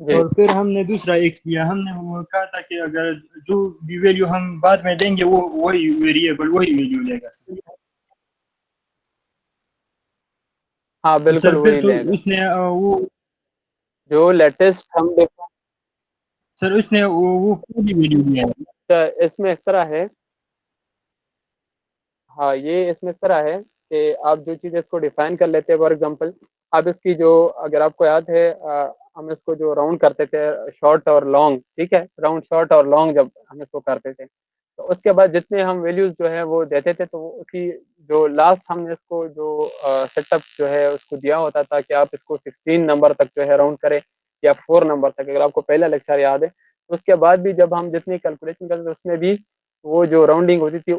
जी और फिर हमने दूसरा एक्स लिया। हमने वो कहा था कि अगर जो भी वैल्यू हम बाद में देंगे वो वही वेरिएबल वही वैल्यू लेगा सर। हाँ तो बिल्कुल सर फिर वही तो लेगा। उसने वो जो लेटेस्ट हम देखो सर उसने वो पूरी वीडियो दिया है। इसमें इस तरह है। हाँ, ये इसमें इस तरह है कि आप जो चीज़ इसको डिफाइन कर लेते हैं, फॉर एग्जांपल आप इसकी जो, अगर आपको याद है हम इसको जो राउंड करते थे शॉर्ट और लॉन्ग, ठीक है, राउंड शॉर्ट और लॉन्ग जब हम इसको करते थे, तो उसके बाद जितने हम वैल्यूज जो है वो देते थे, तो वो उसी जो लास्ट हमने इसको जो सेटअप जो है उसको दिया होता था कि आप इसको 16 नंबर तक जो है राउंड करें या 4 नंबर तक, अगर आपको पहला लेक्चर याद है। तो उसके बाद भी जब हम जितनी कैलकुलेशन करते थे उसमें भी वो जो राउंडिंग होती थी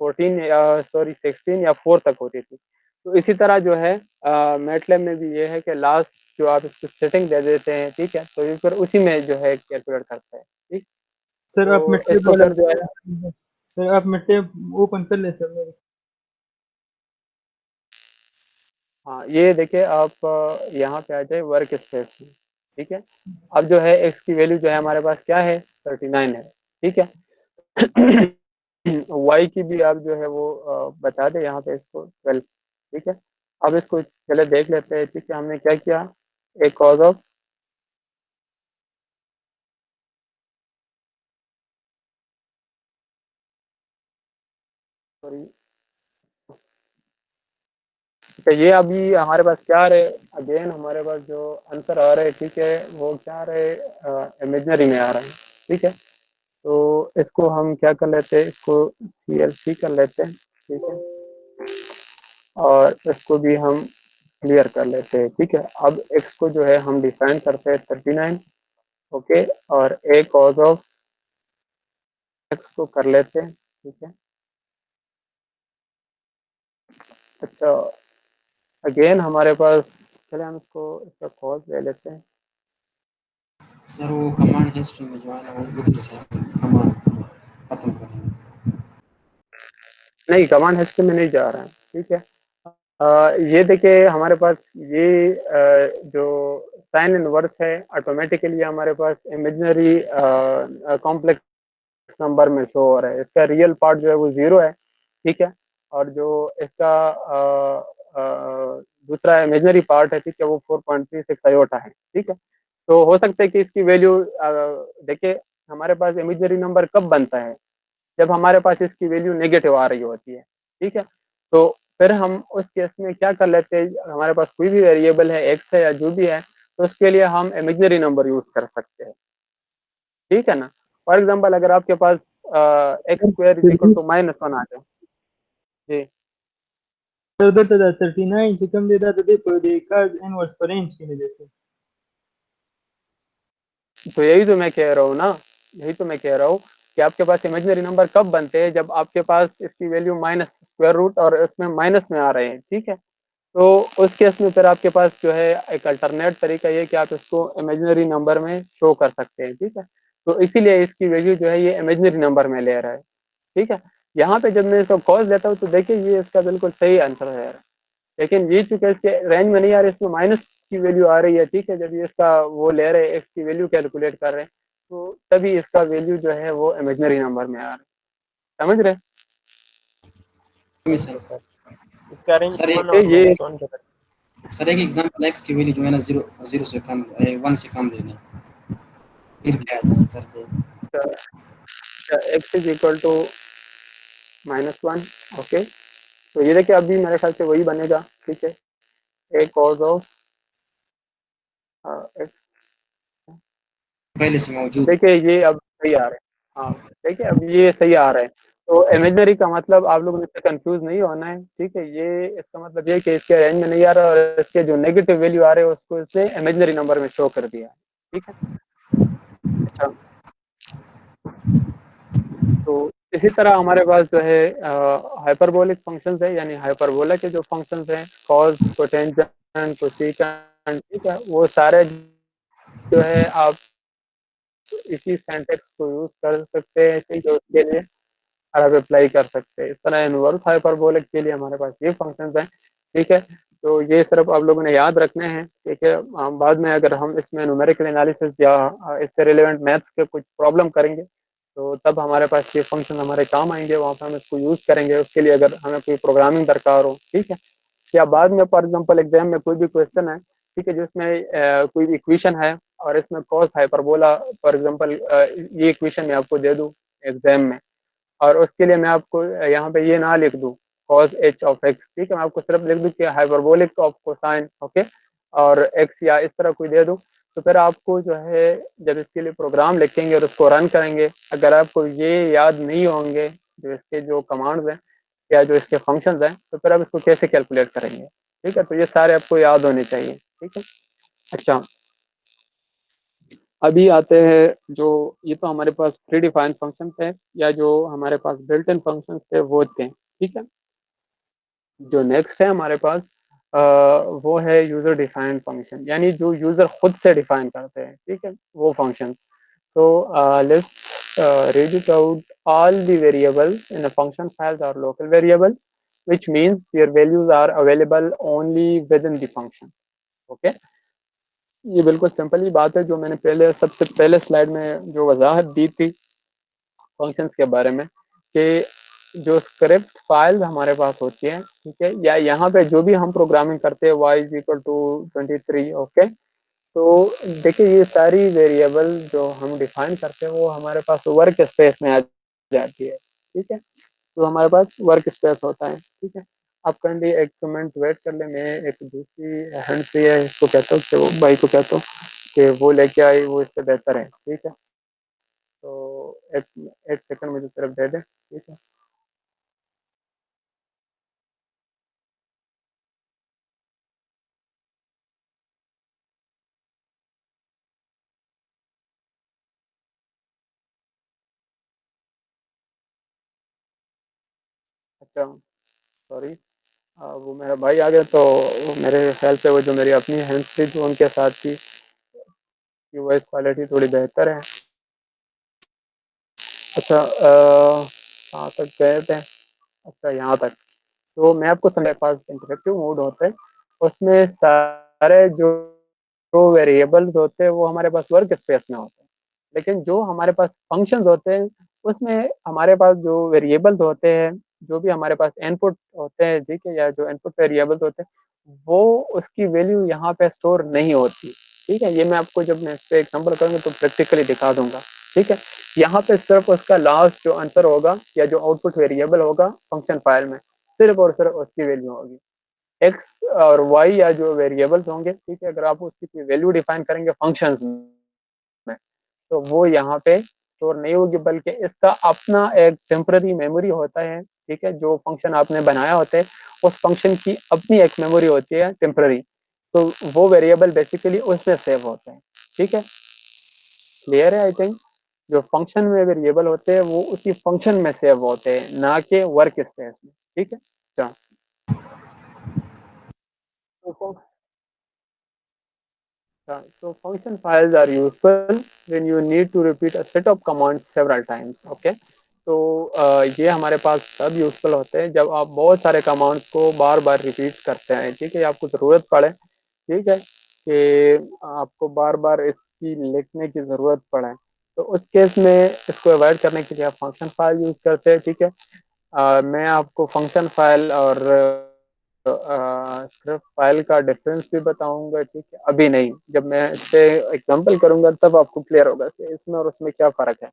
14 या सॉरी 16 या 4 तक होती थी। तो इसी तरह जो है मैटलैब में भी ये है कि लास्ट जो आप इसको सेटिंग दे देते हैं, ठीक है, तो ये फिर उसी में जो है कैलकुलेट करता है। ठीक, सर आप तो मेटलेब इसको वाला, फिर जो है, सर आप मेटलेब ओपन कर ले सर मेरे। हाँ ये देखिए आप यहाँ पे आ जाए वर्क स्पेस में, ठीक है। अब जो है एक्स की वैल्यू जो है हमारे पास क्या है, 39 है, ठीक है। वाई की भी आप जो है वो बता दें यहाँ पे इसको 12, ठीक है। अब इसको चले देख लेते हैं, ठीक है, हमने क्या किया, एक कॉज ऑफ, सॉरी, तो ये अभी हमारे पास क्या आ रहे, अगेन हमारे पास जो आंसर आ रहे हैं, ठीक है, वो क्या आ रहे, इमेजनरी में आ रहे हैं, ठीक है। तो इसको हम क्या कर लेते हैं, इसको CLC कर लेते हैं, ठीक है, और इसको भी हम क्लियर कर लेते हैं, ठीक है। अब एक्स को जो है हम डिफाइन करते हैं 39, ओके, और ए कॉज ऑफ एक्स को कर लेते हैं, ठीक है। अच्छा, अगेन हमारे पास, चले हम इसको इसका कॉज ले लेते हैं। सर वो कमांड हिस्ट्री में जो है ना वो उधर से कमांड खत्म करेंगे। नहीं, कमांड हिस्ट्री में नहीं जा रहा है, ठीक है। ये देखिए हमारे पास ये जो साइन इनवर्स है ऑटोमेटिकली हमारे पास इमेजिनरी कॉम्प्लेक्स नंबर में शो हो रहा है, इसका रियल पार्ट जो है वो 0 है, ठीक है। और जो इसका दूसरा इमेजिनरी पार्ट है, ठीक है, वो 4.36 आयोटा है, ठीक है। तो हो सकता है कि इसकी वैल्यू देखिए, हमारे पास इमेजिनरी नंबर कब बनता है, जब हमारे पास इसकी वैल्यू नेगेटिव आ रही होती है, ठीक है। तो फिर हम उस केस में क्या कर लेते हैं, हमारे पास कोई भी वेरिएबल है, एक्स है या जो भी है, तो उसके लिए हम इमेजिनरी नंबर यूज कर सकते हैं, ठीक है ना। फॉर एग्जाम्पल अगर आपके पास एक्स स्क्वायर इज फिर इक्वल भी टू -1 आ जाए, जी, सर देता था 39 से कम देता तो देखो देखा इनवर्स पर रेंज की वजह से। तो यही तो मैं कह रहा हूँ ना, यही तो मैं कह रहा हूँ कि आपके पास इमेजिनरी नंबर कब बनते हैं, जब आपके पास इसकी वैल्यू माइनस स्क्वायर रूट और इसमें माइनस में आ रहे हैं, ठीक है। तो उस केस में फिर आपके पास जो है एक अल्टरनेट तरीका ये कि आप इसको इमेजिनरी नंबर में शो कर सकते हैं, ठीक है। तो इसीलिए इसकी वैल्यू जो है ये इमेजिनरी नंबर में ले रहा है, ठीक है। यहाँ पे जब मैं इसको कॉज लेता हूँ तो देखिए ये इसका बिल्कुल सही आंसर है, लेकिन ये चूंकि इसके रेंज में नहीं आ रही, इसमें माइनस की वैल्यू आ रही है, ठीक है। जब ये इसका वो ले रहे हैं, एक्स की वैल्यू कैलकुलेट कर रहे हैं, तो तभी इसका वैल्यू जो है वो इमेजिनरी नंबर में आ रहा है, समझ रहे हैं? सर इसका अरेंज सर वन एक कि और ये, -1 के सर एक एग्जांपल एक्स की वैल्यू जो है ना जीरो जीरो से कम 1 से कम लेना फिर क्या आता है सर दे। X is equal to -1, okay. तो ये देखिए अभी मेरे ख्याल से वही बनेगा, ठीक है, ए कॉज ऑफ एक्स। पहले से मौजूद देखिए ये अब सही आ रहे हैं, हाँ, देखिए अब ये सही आ रहे हैं। तो इमेजनरी का मतलब आप लोगों ने इससे कंफ्यूज नहीं होना है, ठीक है। ये इसका मतलब ये कि इसके रेंज में नहीं आ रहा और इसके जो नेगेटिव वैल्यू आ रहे हैं उसको इसने इमेजनरी नंबर में शो कर दिया है, ठीक है। अच्छा, तो इसी तरह हमारे पास जो है हाइपरबोलिक फंक्शंस है, यानी हाइपरबोला के जो फंक्शंस हैं, कॉस, कोटेंजेंट, कोसेकेंट, ठीक है, वो सारे जो है आप इसी सिंटैक्स को यूज कर सकते हैं, ठीक है, उसके लिए आप अप्लाई कर सकते हैं। इस तरह इनवर्स हाइपरबोलिक के लिए हमारे पास ये फंक्शंस हैं, ठीक है। तो ये सिर्फ आप लोगों ने याद रखने हैं, ठीक है। हम बाद में अगर हम इसमें न्यूमेरिकल एनालिसिस या इससे रिलेवेंट मैथ्स के कुछ प्रॉब्लम करेंगे, तो तब हमारे पास ये फंक्शन हमारे काम आएंगे, वहाँ पर हम इसको यूज करेंगे, उसके लिए अगर हमें कोई प्रोग्रामिंग दरकार हो, ठीक है। या बाद में फॉर एग्जाम्पल एग्जाम में कोई भी क्वेश्चन है ठीक है, जिसमें कोई इक्वेशन है और इसमें कॉस हाइपरबोला फॉर एग्जांपल ये इक्वेशन मैं आपको दे दूं एग्जाम में, और उसके लिए मैं आपको यहाँ पे ये ना लिख दूं cos h ऑफ x, ठीक है, मैं आपको सिर्फ लिख दूं कि हाइपरबोलिक ऑफ कोसाइन, ओके, और x या इस तरह कोई दे दूं, तो फिर आपको जो है जब इसके लिए प्रोग्राम लिखेंगे और उसको रन करेंगे, अगर आपको ये याद नहीं होंगे जो इसके जो कमांड्स हैं या जो इसके फंक्शंस हैं, तो फिर आप इसको कैसे कैलकुलेट करेंगे, ठीक है, तो ये सारे आपको याद होने चाहिए, ठीक है। अच्छा, अभी आते हैं जो ये तो हमारे पास प्री डिफाइंड फंक्शन थे या जो हमारे पास बिल्ट इन फंक्शन थे वो थे, ठीक है। जो नेक्स्ट है हमारे पास वो है यूजर डिफाइंड फंक्शन, यानी जो यूजर खुद से डिफाइन करते हैं, ठीक है, वो function. So let's read it out. All the variables in a function files are local variables, which means their values are available only within the function. Okay? ये बिल्कुल सिंपल ही बात है जो मैंने पहले सबसे पहले स्लाइड में जो वजाहत दी थी फंक्शंस के बारे में, कि जो स्क्रिप्ट फाइल्स हमारे पास होती है, ठीक है, या यहाँ पे जो भी हम प्रोग्रामिंग करते हैं y = 23, ओके, तो देखिए ये सारी वेरिएबल जो हम डिफाइन करते हैं वो हमारे पास वर्क स्पेस में आ जाती है, ठीक है, तो हमारे पास वर्क स्पेस होता है, ठीक है। आप काइंडली एक कमेंट वेट कर ले, मैं एक दूसरी हैंड फ्री है इसको कहता हूँ कि वो भाई को कहता हूँ कि वो लेके आई, वो इससे बेहतर है, ठीक है, तो एक एक सेकंड मुझे सिर्फ दे दे, ठीक है। अच्छा, सॉरी, वो मेरा भाई आ गया, तो मेरे ख्याल से वो जो मेरी अपनी हैंड फ्री जो उनके साथ थी की वॉइस क्वालिटी थोड़ी बेहतर है। अच्छा, कहाँ तक गए थे? अच्छा, यहाँ तक। तो मैं आपको मेरे पास इंटरेक्टिव मोड होता है, उसमें सारे जो वेरिएबल्स होते हैं वो हमारे पास वर्क स्पेस में होते हैं, लेकिन जो हमारे पास फंक्शंस होते हैं उसमें हमारे पास जो वेरिएबल्स होते हैं, जो भी हमारे पास इनपुट होते हैं, ठीक है, या जो इनपुट वेरिएबल्स होते हैं वो उसकी वैल्यू यहाँ पे स्टोर नहीं होती, ठीक है। ये मैं आपको जब मैं इस पे एग्जांपल करूँगा तो प्रैक्टिकली दिखा दूंगा, ठीक है। यहाँ पे सिर्फ उसका लास्ट जो आंसर होगा या जो आउटपुट वेरिएबल होगा फंक्शन फाइल में, सिर्फ और सिर्फ उसकी वैल्यू होगी। एक्स और वाई या जो वेरिएबल्स होंगे, ठीक है, अगर आप उसकी वैल्यू डिफाइन करेंगे फंक्शंस में, तो वो यहाँ पे स्टोर नहीं होगी, बल्कि इसका अपना एक टेम्पररी मेमोरी होता है, ठीक है, जो फंक्शन आपने बनाया होता है उस फंक्शन की अपनी एक मेमोरी होती है टेम्पररी, तो वो वेरिएबल बेसिकली उसमें सेव होते हैं, ठीक है। क्लियर है आई थिंक? जो फंक्शन में वेरिएबल होते हैं वो उसी फंक्शन में सेव होते हैं, ना कि वर्क स्पेस में, ठीक है। अच्छा, तो so function files are useful when you need to repeat a set of commands several times. Okay, तो ये हमारे पास तब यूजफुल होते हैं जब आप बहुत सारे कमांड्स को बार बार रिपीट करते हैं, ठीक है, आपको ज़रूरत पड़े, ठीक है, कि आपको बार बार इसकी लिखने की ज़रूरत पड़े, तो उस केस में इसको अवॉइड करने के लिए आप फंक्शन फाइल यूज़ करते हैं, ठीक है। मैं आपको फंक्शन फाइल और स्क्रिप्ट फाइल का डिफरेंस भी बताऊंगा, ठीक है, अभी नहीं, जब मैं इस पे एग्जांपल करूंगा तब आपको क्लियर होगा कि इसमें और उसमें क्या फ़र्क है।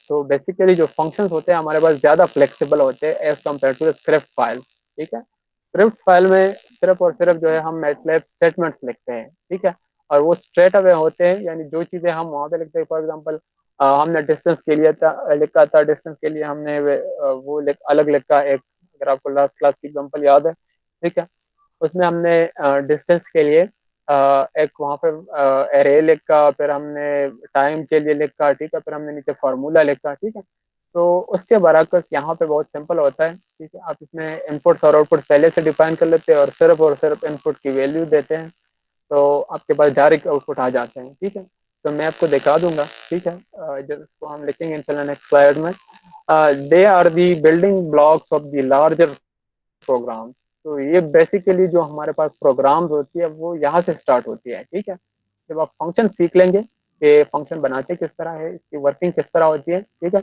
तो बेसिकली जो फंक्शंस होते हैं हमारे पास ज़्यादा फ्लेक्सिबल होते हैं as compare to script file, ठीक है। स्क्रिप्ट फाइल में सिर्फ और सिर्फ जो है हम मैटलैब स्टेटमेंट्स लिखते हैं, ठीक है, और वो स्ट्रेट अवे होते हैं, यानी जो चीज़ें हम वहाँ पे लिखते हैं, फॉर एग्जाम्पल हमने डिस्टेंस के लिए लिखा था, डिस्टेंस के लिए हमने वो अलग लिखा एक, अगर आपको लास्ट क्लास की एग्जाम्पल याद है, ठीक है, उसमें हमने डिस्टेंस के लिए एक वहाँ पे एरे लिखा, फिर हमने टाइम के लिए लिखा, ठीक है, फिर हमने नीचे फार्मूला लिखा, ठीक है। तो उसके बरअक्स यहाँ पे बहुत सिंपल होता है, ठीक है, आप इसमें इनपुट्स और आउटपुट पहले से डिफाइन कर लेते हैं और सिर्फ इनपुट की वैल्यू देते हैं, तो आपके पास डायरेक्ट आउटपुट आ जाते हैं, ठीक है। तो मैं आपको दिखा दूंगा, ठीक है, जब इसको हम लिखेंगे इंशाल्लाह नेक्स्ट स्लाइड में, they are the building blocks of the larger program. तो ये बेसिकली जो हमारे पास प्रोग्राम्स होती है वो यहाँ से स्टार्ट होती है, ठीक है। जब आप फंक्शन सीख लेंगे कि फंक्शन बनाते किस तरह है, इसकी वर्किंग किस तरह होती है, ठीक है,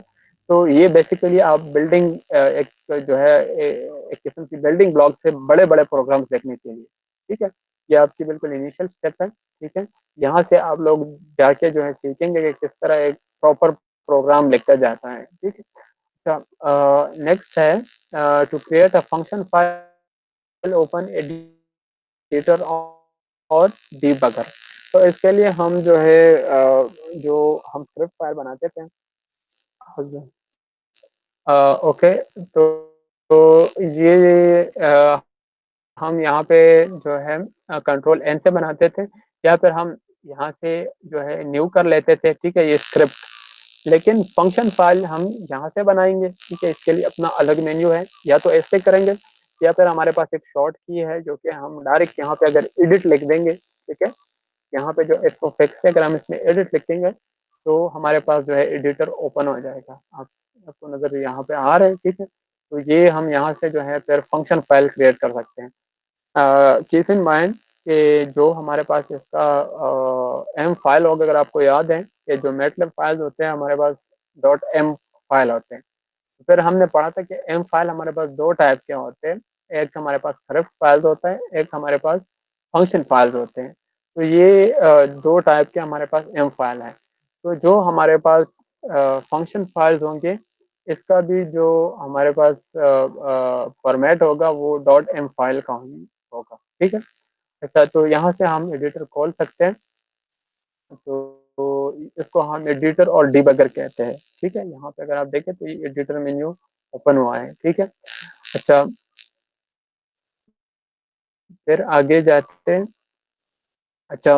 तो ये बेसिकली आप बिल्डिंग एक जो है एक किस्म की बिल्डिंग ब्लॉक से बड़े बड़े प्रोग्राम्स लिखने के लिए, ठीक है। ये आपकी बिल्कुल इनिशियल स्टेप है, ठीक है। यहाँ से आप लोग जाके जो है सीखेंगे कि किस तरह एक प्रॉपर प्रोग्राम लिखा जाता है, ठीक है। अच्छा, नेक्स्ट है to create a function file open editor और डीबगर। तो इसके लिए हम जो है जो हम स्क्रिप्ट फाइल बनाते थे, ओके, तो ये हम यहाँ पे जो है कंट्रोल एन से बनाते थे, या फिर हम यहाँ से जो है न्यू कर लेते थे, ठीक है, ये स्क्रिप्ट। लेकिन फंक्शन फाइल हम यहाँ से बनाएंगे, ठीक है। इसके लिए अपना अलग मेन्यू है, या तो ऐसे करेंगे, या फिर हमारे पास एक शॉर्ट की है जो कि हम डायरेक्ट यहाँ पे अगर एडिट लिख देंगे, ठीक है, यहाँ पे जो एफ ऑफ एक्स है, अगर हम इसमें एडिट लिख देंगे तो हमारे पास जो है एडिटर ओपन हो जाएगा। आपको नजर यहाँ पे आ रहे हैं, ठीक है। तो ये हम यहाँ से जो है फिर फंक्शन फाइल क्रिएट कर सकते हैं। कीप इन माइंड कि जो हमारे पास इसका एम फाइल होगा, अगर आपको याद है कि जो मैटलैब फाइल्स होते हैं हमारे पास डॉट एम फाइल होते हैं। फिर हमने पढ़ा था कि एम फाइल हमारे पास दो टाइप के होते हैं, एक हमारे पास स्क्रिप्ट फाइल्स होता है, एक हमारे पास फंक्शन फाइल्स होते हैं। तो ये दो टाइप के हमारे पास एम फाइल है। तो जो हमारे पास फंक्शन फाइल्स होंगे, इसका भी जो हमारे पास फॉर्मेट होगा वो डॉट एम फाइल का होगा, ठीक है। अच्छा, तो यहाँ से हम एडिटर खोल सकते हैं। तो इसको हम एडिटर और डिबगर कहते हैं, ठीक है। यहाँ पे अगर आप देखें तो ये एडिटर मेन्यू ओपन हुआ है, ठीक है। अच्छा, फिर आगे जाते हैं। अच्छा,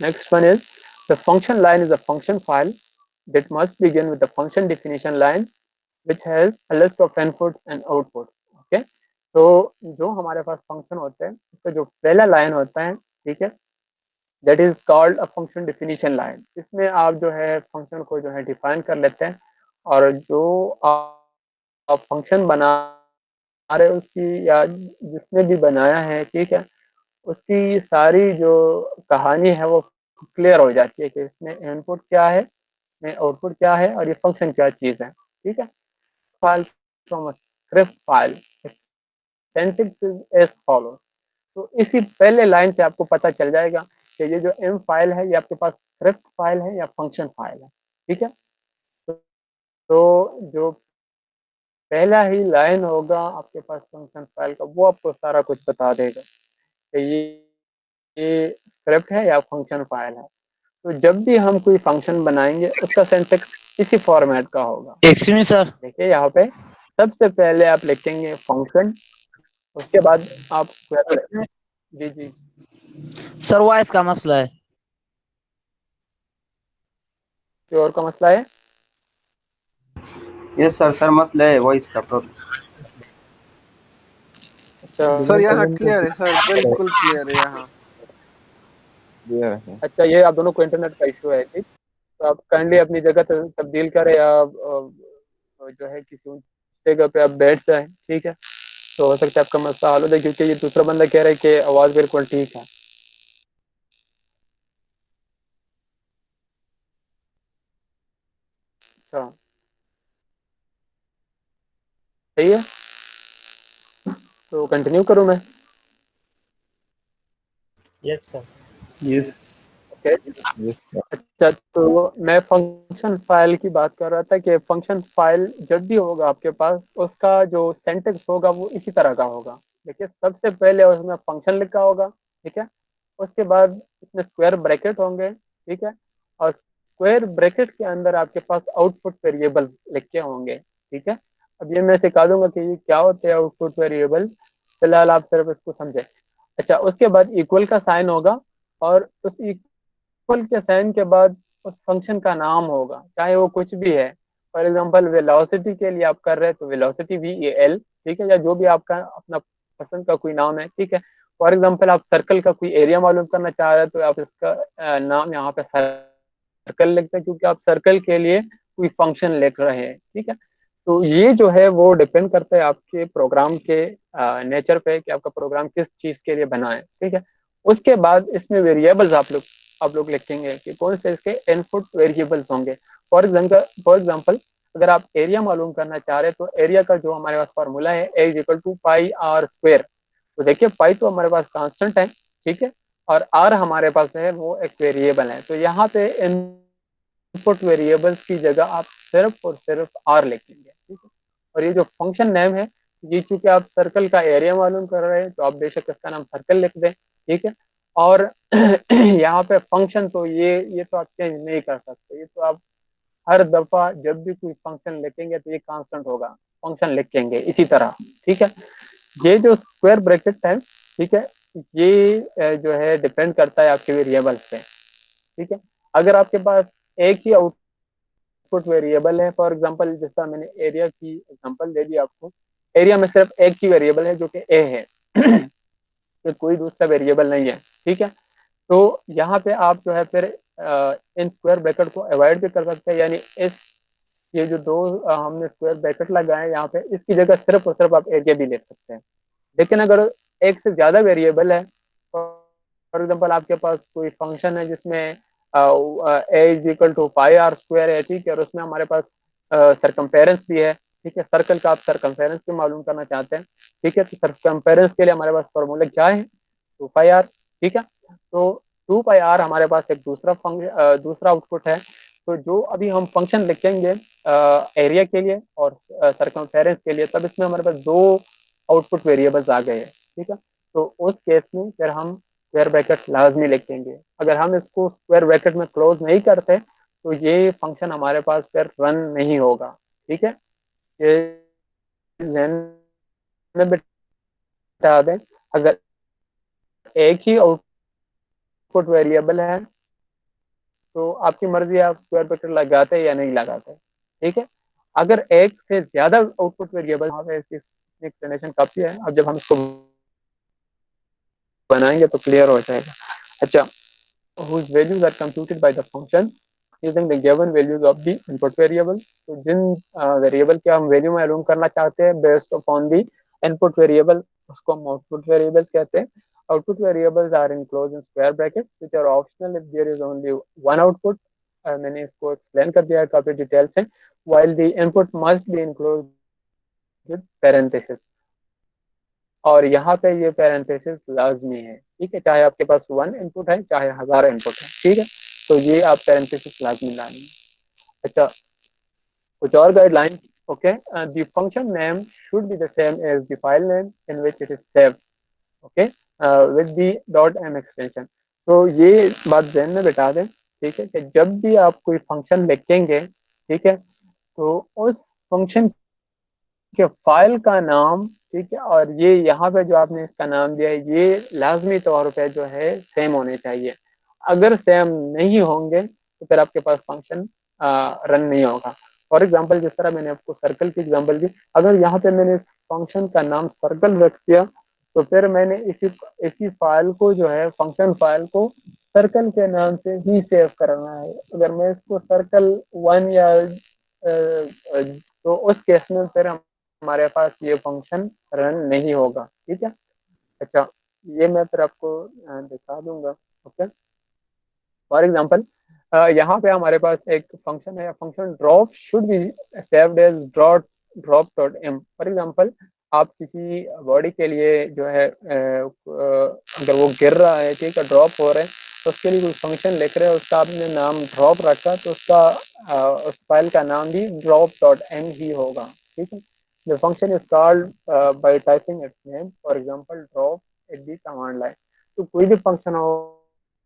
next one is the function line is a function file that must begin with the function definition line which has a list of inputs and outputs, okay। तो जो हमारे पास फंक्शन होते हैं उसका जो पहला लाइन होता है, ठीक है, that is called a function definition line. इसमें आप जो है फंक्शन को जो है डिफाइन कर लेते हैं, और जो आप फंक्शन बना रहे हो उसकी, या जिसने भी बनाया है, ठीक है, उसकी सारी जो कहानी है वो क्लियर हो जाती है कि इसमें इनपुट क्या है, इसमें आउटपुट क्या है, और ये फंक्शन क्या चीज़ है, ठीक है। File from a script file syntax is as follow. तो इसी पहले लाइन से आपको पता चल जाएगा कि ये जो एम फाइल है ये आपके पास स्क्रिप्ट फाइल है या फंक्शन फाइल है, ठीक है। तो जो पहला ही लाइन होगा आपके पास फंक्शन फाइल का, वो आपको सारा कुछ बता देगा कि ये स्क्रिप्ट है या फंक्शन फाइल है। तो जब भी हम कोई फंक्शन बनाएंगे उसका सिंटैक्स इसी फॉर्मेट का होगा। Excuse me sir. देखिए यहाँ पे सबसे पहले आप लिखेंगे फंक्शन, उसके बाद आप जी जी सर वॉइस का मसला है। और का मसला है। यस सर, सर मसला है वॉइस का प्रॉब्लम। अच्छा सर यहाँ क्लियर है सर, बिल्कुल क्लियर है यहाँ। अच्छा, ये आप दोनों को इंटरनेट का इशू है, ठीक। तो आप काइंडली अपनी जगह तब्दील करें, या जो है किसी ऊंची जगह पे आप बैठ जाएं, ठीक है। तो हो सकता है आपका मसला हल हो जाए, क्योंकि ये दूसरा बंदा कह रहा है कि आवाज़ बिल्कुल ठीक है। अच्छा, सही है, तो कंटिन्यू करूँ मैं। Yes sir. यस। ओके, अच्छा, तो मैं फंक्शन फाइल की बात कर रहा था कि फंक्शन फाइल जब भी होगा आपके पास, उसका जो सिंटैक्स होगा वो इसी तरह का होगा। देखिए, सबसे पहले उसमें फंक्शन लिखा होगा, ठीक है। उसके बाद इसमें स्क्वायर ब्रैकेट होंगे, ठीक है, और स्क्वायर ब्रैकेट के अंदर आपके पास आउटपुट वेरिएबल्स लिखे होंगे, ठीक है। अब ये मैं सिखा दूंगा कि ये क्या होते हैं आउटपुट वेरिएबल, फिलहाल आप सिर्फ इसको समझे। अच्छा, उसके बाद इक्वल का साइन होगा, और उस इक्वल के साइन के बाद उस फंक्शन का नाम होगा, चाहे वो कुछ भी है। फॉर एग्जांपल वेलोसिटी के लिए आप कर रहे हैं तो वेलोसिटी VAL, ठीक है, या जो भी आपका अपना पसंद का कोई नाम है, ठीक है। फॉर एग्जांपल आप सर्कल का कोई एरिया मालूम करना चाह रहे हैं तो आप इसका नाम यहाँ पे सर्कल लिखते हैं, क्योंकि आप सर्कल के लिए कोई फंक्शन लिख रहे हैं, ठीक है। तो ये जो है वो डिपेंड करता है आपके प्रोग्राम के नेचर पे कि आपका प्रोग्राम किस चीज के लिए बना है, ठीक है। उसके बाद इसमें वेरिएबल्स आप लोग लिखेंगे कि कौन से इसके इनपुट वेरिएबल्स होंगे। फॉर एग्जांपल अगर आप एरिया मालूम करना चाह रहे हैं तो एरिया का जो हमारे पास फार्मूला है A = πr², तो देखिए पाई तो हमारे पास कांस्टेंट है, ठीक है, और आर हमारे पास है वो एक वेरिएबल है। तो यहाँ पे इनपुट वेरिएबल्स की जगह आप सिर्फ और सिर्फ आर लिखेंगे, ठीक है। और ये जो फंक्शन नेम है, ये चूंकि आप सर्कल का एरिया मालूम कर रहे हैं तो आप बेशक इसका नाम सर्कल लिख दें, ठीक है। और यहाँ पे फंक्शन तो ये तो आप चेंज नहीं कर सकते, ये तो आप हर दफा जब भी कोई फंक्शन लिखेंगे तो ये कांस्टेंट होगा, फंक्शन लिखेंगे इसी तरह, ठीक है। ये जो स्क्वायर ब्रैकेट है, ठीक है, ये जो है डिपेंड करता है आपके वेरिएबल पे, ठीक है। अगर आपके पास एक ही आउटपुट वेरिएबल है, फॉर एग्जांपल जैसा मैंने एरिया की एग्जांपल दे दी आपको, एरिया में सिर्फ एक ही वेरिएबल है जो कि ए है तो कोई दूसरा वेरिएबल नहीं है, ठीक है। तो यहाँ पे आप जो है फिर इन स्क्वायर ब्रैकेट को अवॉइड भी कर सकते हैं, यानी इस ये जो दो हमने स्क्वायर ब्रैकेट लगाए यहाँ पे, इसकी जगह सिर्फ और सिर्फ आप एरिया भी ले सकते हैं। लेकिन अगर एक से ज्यादा वेरिएबल है, फॉर एग्जांपल आपके पास कोई फंक्शन है जिसमें a is equal to pi r square है, ठीक है, और उसमें हमारे पास सरकमफेरेंस भी है, ठीक है, सर्कल का आप सरकमफेरेंस भी मालूम करना चाहते हैं, ठीक है। तो सरकमफेरेंस के लिए हमारे पास फॉर्मूला क्या है, 2 पाई आर, ठीक है। तो 2 पाई आर हमारे पास एक दूसरा आउटपुट है। तो जो अभी हम फंक्शन लिखेंगे एरिया के लिए और सरकमफेरेंस के लिए, तब इसमें हमारे पास दो आउटपुट वेरिएबल्स आ गए हैं, ठीक है। तो उस केस में फिर हम स्क्वायर ब्रैकेट लाजमी लिखेंगे। अगर हम इसको स्क्वायर ब्रैकेट में क्लोज नहीं करते तो ये फंक्शन हमारे पास फिर रन नहीं होगा, ठीक है। ये ध्यान में बिठा दें, अगर एक ही आउटपुट वेरिएबल है तो आपकी मर्जी है, आप स्क्वायर ब्रैकेट लगाते हैं या नहीं लगाते, ठीक है। अगर एक से ज्यादा आउटपुट वेरिएबल, एक्सप्लेनेशन काफी है, अब जब हम इसको बनाएंगे तो क्लियर हो जाएगा। अच्छा, whose values are computed by the function using the given values of the input variable। तो जिन वेरिएबल के हम वैल्यू मालूम करना चाहते हैं based upon the input variable, उसको हम आउटपुट वेरिएबल्स कहते हैं। Output variables are enclosed in square brackets which are optional if there is only one output. मैंने इसको एक्सप्लेन कर दिया है काफी डिटेल से। while the input must be enclosed with parenthesis, और यहाँ पे ये पैरेंथेसिस लाजमी है, ठीक है, चाहे आपके पास 1 इनपुट है चाहे 1000 इनपुट है, ठीक है। तो ये आप पैरेंथेसिस लाजमी लानी है। अच्छा, कुछ और guideline, okay, the function name should be the same as the file name in which it is saved, okay, with the dot M extension. तो ये बात ध्यान में बिठा दें, ठीक है, कि जब भी आप कोई फंक्शन लिखेंगे, ठीक है, तो उस फंक्शन कि फाइल का नाम, ठीक है, और ये यहाँ पे जो आपने इसका नाम दिया है ये लाजमी तौर पे जो है सेम होने चाहिए। अगर सेम नहीं होंगे तो फिर आपके पास फंक्शन रन नहीं होगा। फॉर एग्जांपल जिस तरह मैंने आपको सर्कल की एग्जांपल दी, अगर यहाँ पे मैंने इस फंक्शन का नाम सर्कल रख दिया तो फिर मैंने इसी इसी फाइल को जो है फंक्शन फाइल को सर्कल के नाम से ही सेव करना है। अगर मैं इसको सर्कल 1 या तो उस केस में फिर हमारे पास ये फंक्शन रन नहीं होगा, ठीक है। अच्छा, ये मैं फिर आपको दिखा दूंगा, ओके। फॉर एग्जांपल यहाँ पे हमारे पास एक फंक्शन है, function drop should be saved as drop dot M. For example आप किसी बॉडी के लिए जो है अगर वो गिर रहा है, ठीक है, ड्रॉप हो रहा है, तो उसके लिए कोई फंक्शन लिख रहे हैं, उसका आपने नाम ड्रॉप रखा तो उसका उस फाइल का नाम भी ड्रॉप डॉट एम ही होगा, ठीक है। The function is called by typing its name, for example drop at the command line। तो कोई भी फंक्शन हो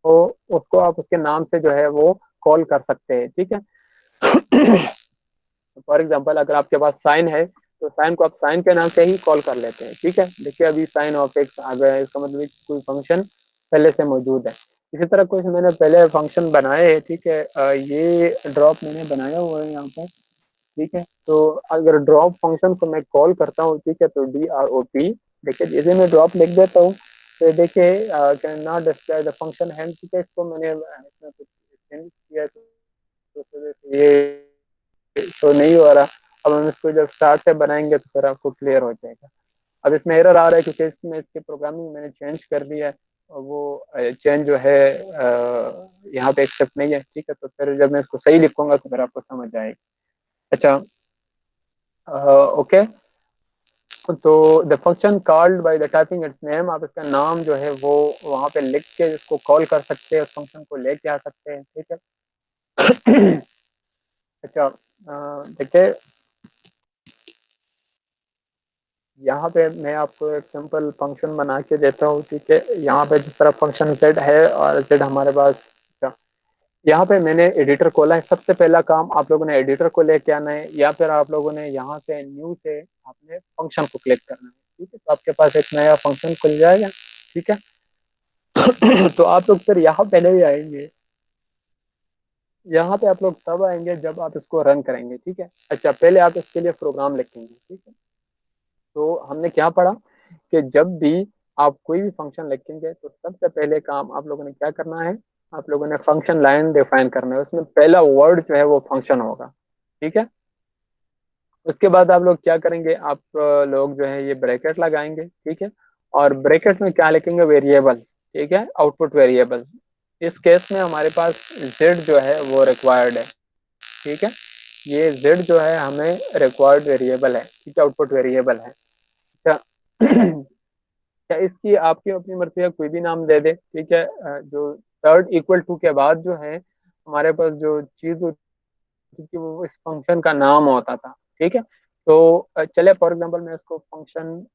तो उसको आप उसके नाम से जो है वो कॉल कर सकते हैं, ठीक है। फॉर एग्जांपल अगर आपके पास साइन है तो साइन को आप साइन के नाम से ही कॉल कर लेते हैं, ठीक है। देखिए अभी साइन ऑफ एक्स आ गया है, इसका मतलब कोई फंक्शन पहले से मौजूद है। इसी तरह कुछ मैंने पहले फंक्शन बनाए हैं, ठीक है, ये ड्रॉप मैंने बनाया हुआ है यहाँ पर, ठीक है। तो अगर ड्रॉप फंक्शन को मैं कॉल करता हूँ, ठीक है, तो DROP, देखिए जैसे मैं ड्रॉप लिख देता हूँ तो देखिए can not display the function hand, ठीक है, इसको मैंने इसमें कुछ चेंज किया तो इस वजह से ये शो नहीं हो रहा। अब हम इसको जब स्टार्ट से बनाएंगे तो फिर आपको क्लियर हो जाएगा। अब इसमें एरर आ रहा है क्योंकि इसमें इसकी प्रोग्रामिंग मैंने चेंज कर दिया है और वो चेंज जो है यहाँ पे एक्सेप्ट नहीं है, ठीक है। तो फिर जब मैं इसको सही लिखूंगा तो फिर आपको समझ आएगी। अच्छा, ओके, तो the function called by the typing it's name, आप इसका नाम जो है वो वहाँ पे लिख के इसको कॉल कर सकते हैं, उस फंक्शन को लेके आ सकते हैं, ठीक है। अच्छा, देखिए यहाँ पे मैं आपको एक सिंपल फंक्शन बना के देता हूँ, ठीक है। यहाँ पे जिस तरह फंक्शन z है और z हमारे पास, अच्छा, यहाँ पे मैंने एडिटर खोला है। सबसे पहला काम आप लोगों ने एडिटर को लेके आना है, या फिर आप लोगों ने यहाँ से न्यू से आपने फंक्शन को क्लिक करना है, ठीक है। तो आपके पास एक नया फंक्शन खुल जाएगा, ठीक है। तो आप लोग फिर यहाँ पहले ही आएंगे, यहाँ पे आप लोग तब आएंगे जब आप इसको रन करेंगे, ठीक है। अच्छा, पहले आप इसके लिए प्रोग्राम लिखेंगे, ठीक है। तो हमने क्या पढ़ा कि जब भी आप कोई भी फंक्शन लिखेंगे तो सबसे पहले काम आप लोगों ने क्या करना है, आप लोगों ने फंक्शन लाइन डिफाइन करना है, उसमें पहला वर्ड जो है वो फंक्शन होगा, ठीक है। उसके बाद आप लोग क्या करेंगे, आप लोग जो है ये ब्रैकेट लगाएंगे, ठीक है। और ब्रैकेट में क्या लिखेंगे, वेरिएबल्स, ठीक है, आउटपुट वेरिएबल्स। इस केस में हमारे पास z जो है वो रिक्वायर्ड है, ठीक है। ये z जो है हमें रिक्वायर्ड वेरिएबल है, ठीक है, आउटपुट वेरिएबल है। अच्छा, क्या इसकी आपकी अपनी मर्जी है, कोई भी नाम दे दे, ठीक है। जो थर्ड इक्वल टू के बाद जो है हमारे पास जो चीज होती थी वो इस फंक्शन का नाम होता था, ठीक है। तो चले फॉर एग्जांपल मैं इसको फंक्शन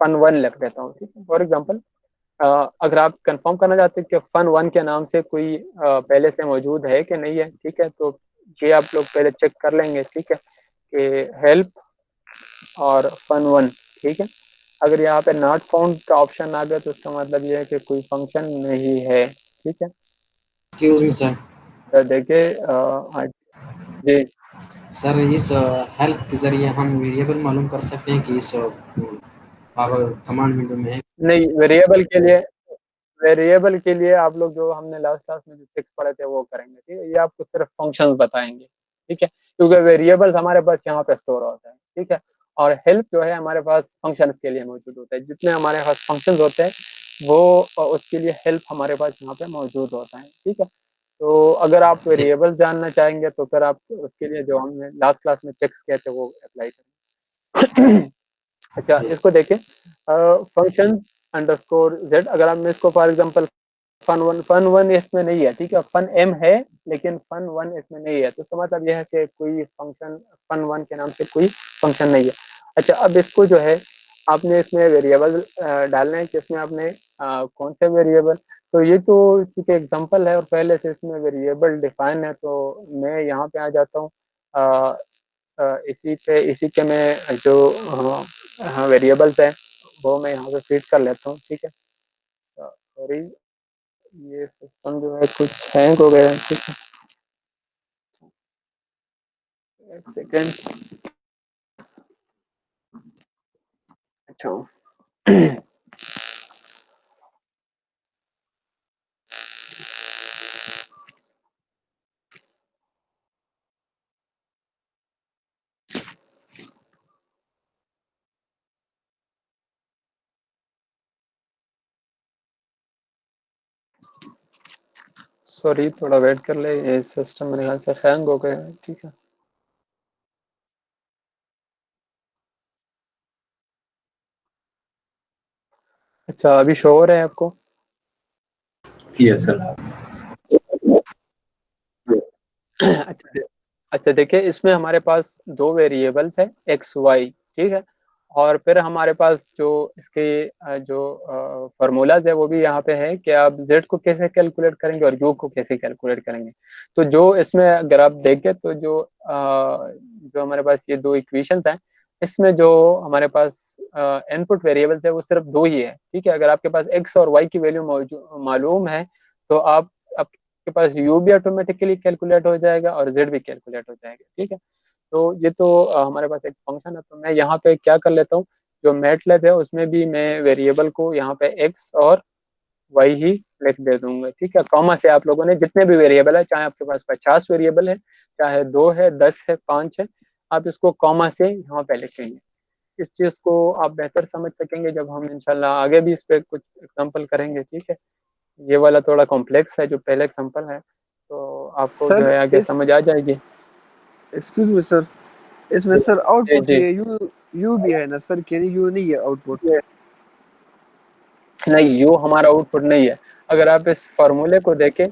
फन वन लिख देता हूँ, ठीक है, फॉर एग्जांपल। अगर आप कंफर्म करना चाहते हैं कि फन वन के नाम से कोई पहले से मौजूद है कि नहीं है, ठीक है, तो ये आप लोग पहले चेक कर लेंगे, ठीक है, कि हेल्प और फन वन, ठीक है। अगर यहाँ पे नॉट फाउंड का ऑप्शन आ गया तो इसका मतलब ये है कि कोई फंक्शन नहीं है, ठीक है। Excuse me sir. तो देखिए हाँ जी, सर इस हेल्प के जरिए हम वेरिएबल मालूम कर सकते हैं कि इस कमांड विंडो में है। नहीं, वेरिएबल के लिए आप लोग जो हमने लास्ट क्लास में जो टिप्स पढ़े थे वो करेंगे, ठीक है। ये आपको सिर्फ फंक्शंस बताएंगे, ठीक है, क्योंकि वेरिएबल्स हमारे पास यहाँ पे स्टोर होता है, ठीक है। और हेल्प जो है हमारे पास फंक्शंस के लिए मौजूद होता है, जितने हमारे पास फंक्शंस होते हैं वो उसके लिए हेल्प हमारे पास यहाँ पे मौजूद होता है, ठीक है। तो अगर आप वेरिएबल्स जानना चाहेंगे तो फिर आप उसके लिए जो हमने लास्ट क्लास में चेक्स किए थे वो अप्लाई करें। अच्छा, इसको देखें, फंक्शन अंडरस्कोर जेड। अगर आप इसको फॉर एग्जांपल फन वन इसमें नहीं है, ठीक है, फन एम है लेकिन फन वन इसमें नहीं है, तो इसका मतलब यह है कि कोई फंक्शन फन वन के नाम से कोई फंक्शन नहीं है। अच्छा, अब इसको जो है आपने इसमें वेरिएबल डालना है कि इसमें आपने कौन से वेरिएबल। तो ये तो चूंकि एग्जांपल है और पहले से इसमें वेरिएबल डिफाइन है, तो मैं यहाँ पे आ जाता हूँ, इसी के मैं जो हाँ वेरिएबल्स है वो मैं यहाँ पे फीड कर लेता हूँ, ठीक है। सॉरी, ये सिस्टम जो है कुछ हैंग हो गया है, ठीक है, एक सेकेंड। अच्छा, सॉरी, थोड़ा वेट कर ले, ये सिस्टम मेरे ख्याल से हैंग हो गया है, ठीक है। अच्छा, अभी शो हो रहा है आपको? Yes sir. अच्छा, अच्छा, देखिए इसमें हमारे पास दो वेरिएबल्स है एक्स वाई, ठीक है। और फिर हमारे पास जो इसके जो फार्मूलाज है वो भी यहाँ पे है कि आप z को कैसे कैलकुलेट करेंगे और u को कैसे कैलकुलेट करेंगे। तो जो इसमें अगर आप देखें तो जो हमारे पास ये दो इक्वेशंस हैं, इसमें जो हमारे पास इनपुट वेरिएबल्स है वो सिर्फ दो ही है, ठीक है। अगर आपके पास x और y की वैल्यू मालूम है तो आप के पास u भी ऑटोमेटिकली कैलकुलेट हो जाएगा और z भी कैलकुलेट हो जाएगा, ठीक है। तो ये तो हमारे पास एक फंक्शन है, तो मैं यहाँ पे क्या कर लेता हूँ, जो मैटलैब है उसमें भी मैं वेरिएबल को यहाँ पे x और y ही लिख दे दूंगा, ठीक है। कॉमा से आप लोगों ने जितने भी वेरिएबल है, चाहे आपके पास 50 वेरिएबल है, चाहे 2 है, 10 है, 5 है, आप इसको कॉमा से यहाँ पे लिखेंगे। इस चीज को आप बेहतर समझ सकेंगे जब हम इंशाल्लाह आगे भी इस पे कुछ एग्जांपल करेंगे, ठीक है। ये वाला थोड़ा कॉम्प्लेक्स है जो पहला एग्जांपल है, तो आपको जो सर है आगे इस समझ आ जाएगी। एक्सक्यूज मी सर, इसमें जी सर जी आउटपुट जी। ये यू यू भी है ना सर, कि यू नहीं है आउटपुट? नहीं, यू हमारा आउटपुट नहीं है। अगर आप इस फॉर्मूले को देखें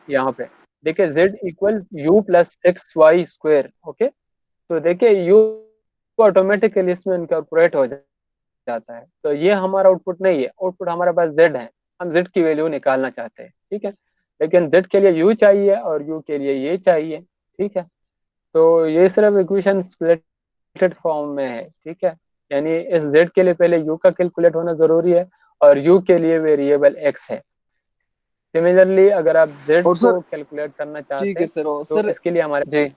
यहाँ पे, देखिए z equal u plus six y square. Okay, तो देखिए यू ऑटोमेटिकली इसमें इनकॉर्पोरेट हो जाता है, तो ये हमारा आउटपुट नहीं है। आउटपुट हमारे पास z है, हम z की वैल्यू निकालना चाहते हैं, ठीक है। लेकिन z के लिए u चाहिए और u के लिए ये चाहिए, ठीक है। तो ये सिर्फ इक्वेशन स्प्लिटेड फॉर्म में है, ठीक है। यानी इस z के लिए पहले u का कैलकुलेट होना जरूरी है और u के लिए वेरिएबल x है। सिमिलरली अगर आप z और को सर कैलकुलेट करना चाहते ठीक है हैं सर, और तो सर इसके लिए हमारे जी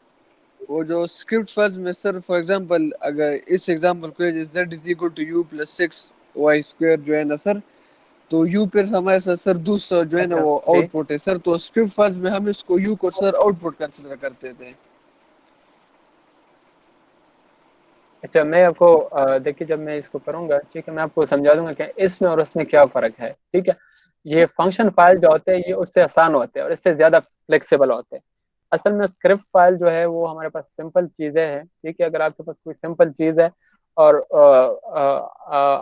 वो जो स्क्रिप्ट फाइल्स में सर फॉर एग्जांपल अगर इस एग्जांपल को z is equal to u plus six y square जो है ना सर, तो यू फिर हमारे साथ सर दूसरा जो है ना अच्छा वो जी आउटपुट है सर, तो स्क्रिप्ट फाइल्स में हम इसको यू को सर आउटपुट कंसीडर करते थे। अच्छा, मैं आपको देखिए जब मैं इसको करूंगा, ठीक है, मैं आपको समझा दूंगा कि इसमें और उसमें क्या फर्क है, ठीक है। ये फंक्शन फाइल जो होते हैं ये उससे आसान होते हैं और इससे ज्यादा फ्लेक्सिबल होते हैं। असल में स्क्रिप्ट फाइल जो है वो हमारे पास सिंपल चीजें हैं, ठीक है। अगर आपके पास कोई सिंपल चीज है और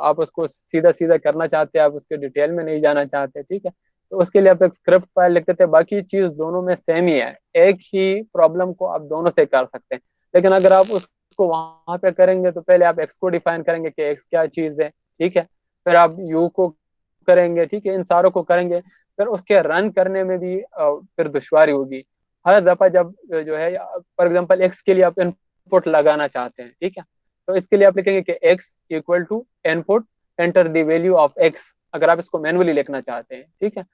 आप उसको सीधा सीधा करना चाहते हैं, आप उसके डिटेल में नहीं जाना चाहते, ठीक है, तो उसके लिए आप एक स्क्रिप्ट फाइल लिख देते हैं। बाकी चीज दोनों में सेम ही है, एक ही प्रॉब्लम को आप दोनों से कर सकते हैं। लेकिन अगर आप उसको वहां पे करेंगे तो पहले आप एक्स को डिफाइन करेंगे कि एक्स क्या चीज है, ठीक है। फिर आप यू को करेंगे, ठीक है, इन सारों को करेंगे। फिर उसके रन करने में भी फिर दुश्वारी होगी हर दफा जब जो है। फॉर एग्जांपल एक्स के लिए आप इनपुट लगाना चाहते हैं, ठीक है, तो इसके लिए आप लिखेंगे कि x equal to input enter the value of x, अगर आप इसको मैनुअली लिखना चाहते हैं, ठीक है।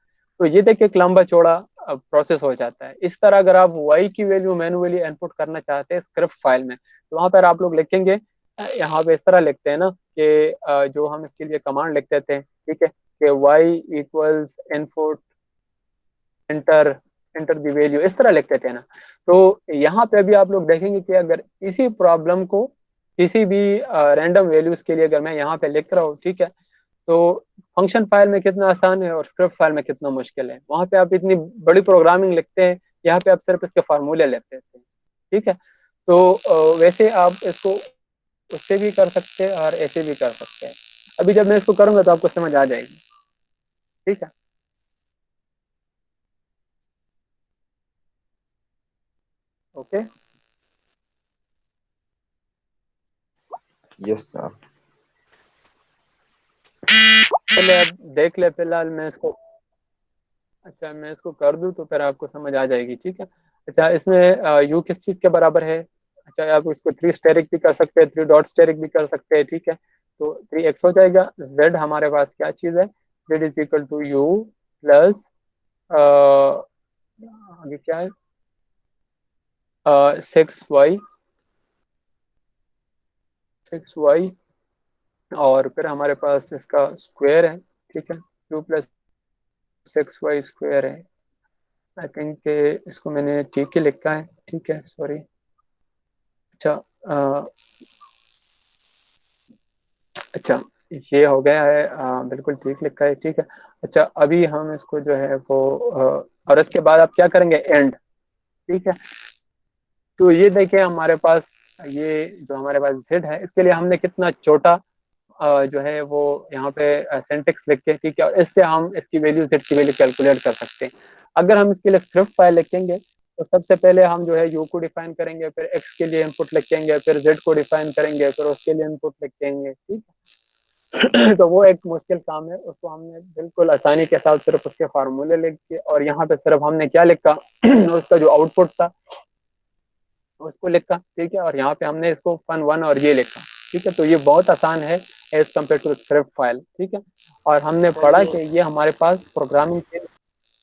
तो ये देखिए एक लंबा चौड़ा प्रोसेस हो जाता है। इस तरह अगर आप वाई की वैल्यू मैनुअली इनपुट करना चाहते हैं स्क्रिप्ट फाइल में, तो वहां पर आप लोग लिखेंगे, यहाँ पे इस तरह लिखते हैं ना कि जो हम इसके लिए कमांड लिख देते हैं, ठीक है, कि y equals input enter enter the value, इस तरह लिख देते हैं ना। तो यहाँ पे भी आप लोग देखेंगे कि अगर इसी प्रॉब्लम को किसी भी रैंडम वैल्यूज के लिए अगर मैं यहाँ पे लिख रहा हूँ, ठीक है, तो फंक्शन फाइल में कितना आसान है और स्क्रिप्ट फाइल में कितना मुश्किल है। वहां पे आप इतनी बड़ी प्रोग्रामिंग लिखते हैं, यहाँ पे आप सिर्फ इसके फार्मूले लिखते हैं, ठीक है। तो वैसे आप इसको उससे भी कर सकते हैं और ऐसे भी कर सकते हैं। अभी जब मैं इसको करूंगा तो आपको समझ आ जाएगी, ठीक है। Okay, yes sir. पहले आप देख ले, फिलहाल मैं इसको, अच्छा मैं इसको कर दूं तो फिर आपको समझ आ जाएगी, ठीक है। अच्छा, इसमें यू किस चीज के बराबर है? अच्छा, आप इसको थ्री स्टेरिक भी कर सकते हैं, थ्री डॉट स्टेरिक भी कर सकते हैं, ठीक है। तो थ्री एक्स हो जाएगा। जेड हमारे पास क्या चीज है? Z is equal to u plus आगे क्या है, सिक्स वाई, सिक्स वाई, और फिर हमारे पास इसका स्क्वायर है, ठीक है, u plus six y square है। आई थिंक इसको मैंने ठीक ही लिखा है, ठीक है, सॉरी। अच्छा, अच्छा, ये हो गया है, बिल्कुल ठीक लिखा है, ठीक है। अच्छा, अभी हम इसको जो है वो और इसके बाद आप क्या करेंगे, एंड, ठीक है। तो ये देखिए हमारे पास ये जो हमारे पास जेड है, इसके लिए हमने कितना छोटा जो है वो यहाँ पे सिंटेक्स लिख के, ठीक है, और इससे हम इसकी वैल्यू जेड की वैल्यू कैलकुलेट कर सकते हैं। अगर हम इसके लिए स्क्रिप्ट फाइल लिखेंगे तो सबसे पहले हम जो है यू को डिफाइन करेंगे, फिर एक्स के लिए इनपुट लिखेंगे, फिर जेड को डिफाइन करेंगे, फिर उसके लिए इनपुट लिखेंगे, ठीक है। तो वो एक मुश्किल काम है, उसको हमने बिल्कुल आसानी के साथ सिर्फ उसके फार्मूले लिख के और यहाँ पे सिर्फ हमने क्या लिखा उसका जो आउटपुट था उसको लिखा, ठीक है, और यहाँ पे हमने इसको फन वन और ये लिखा, ठीक है। तो ये बहुत आसान है as compare to script file, ठीक है। और हमने पढ़ा कि ये हमारे पास प्रोग्रामिंग के,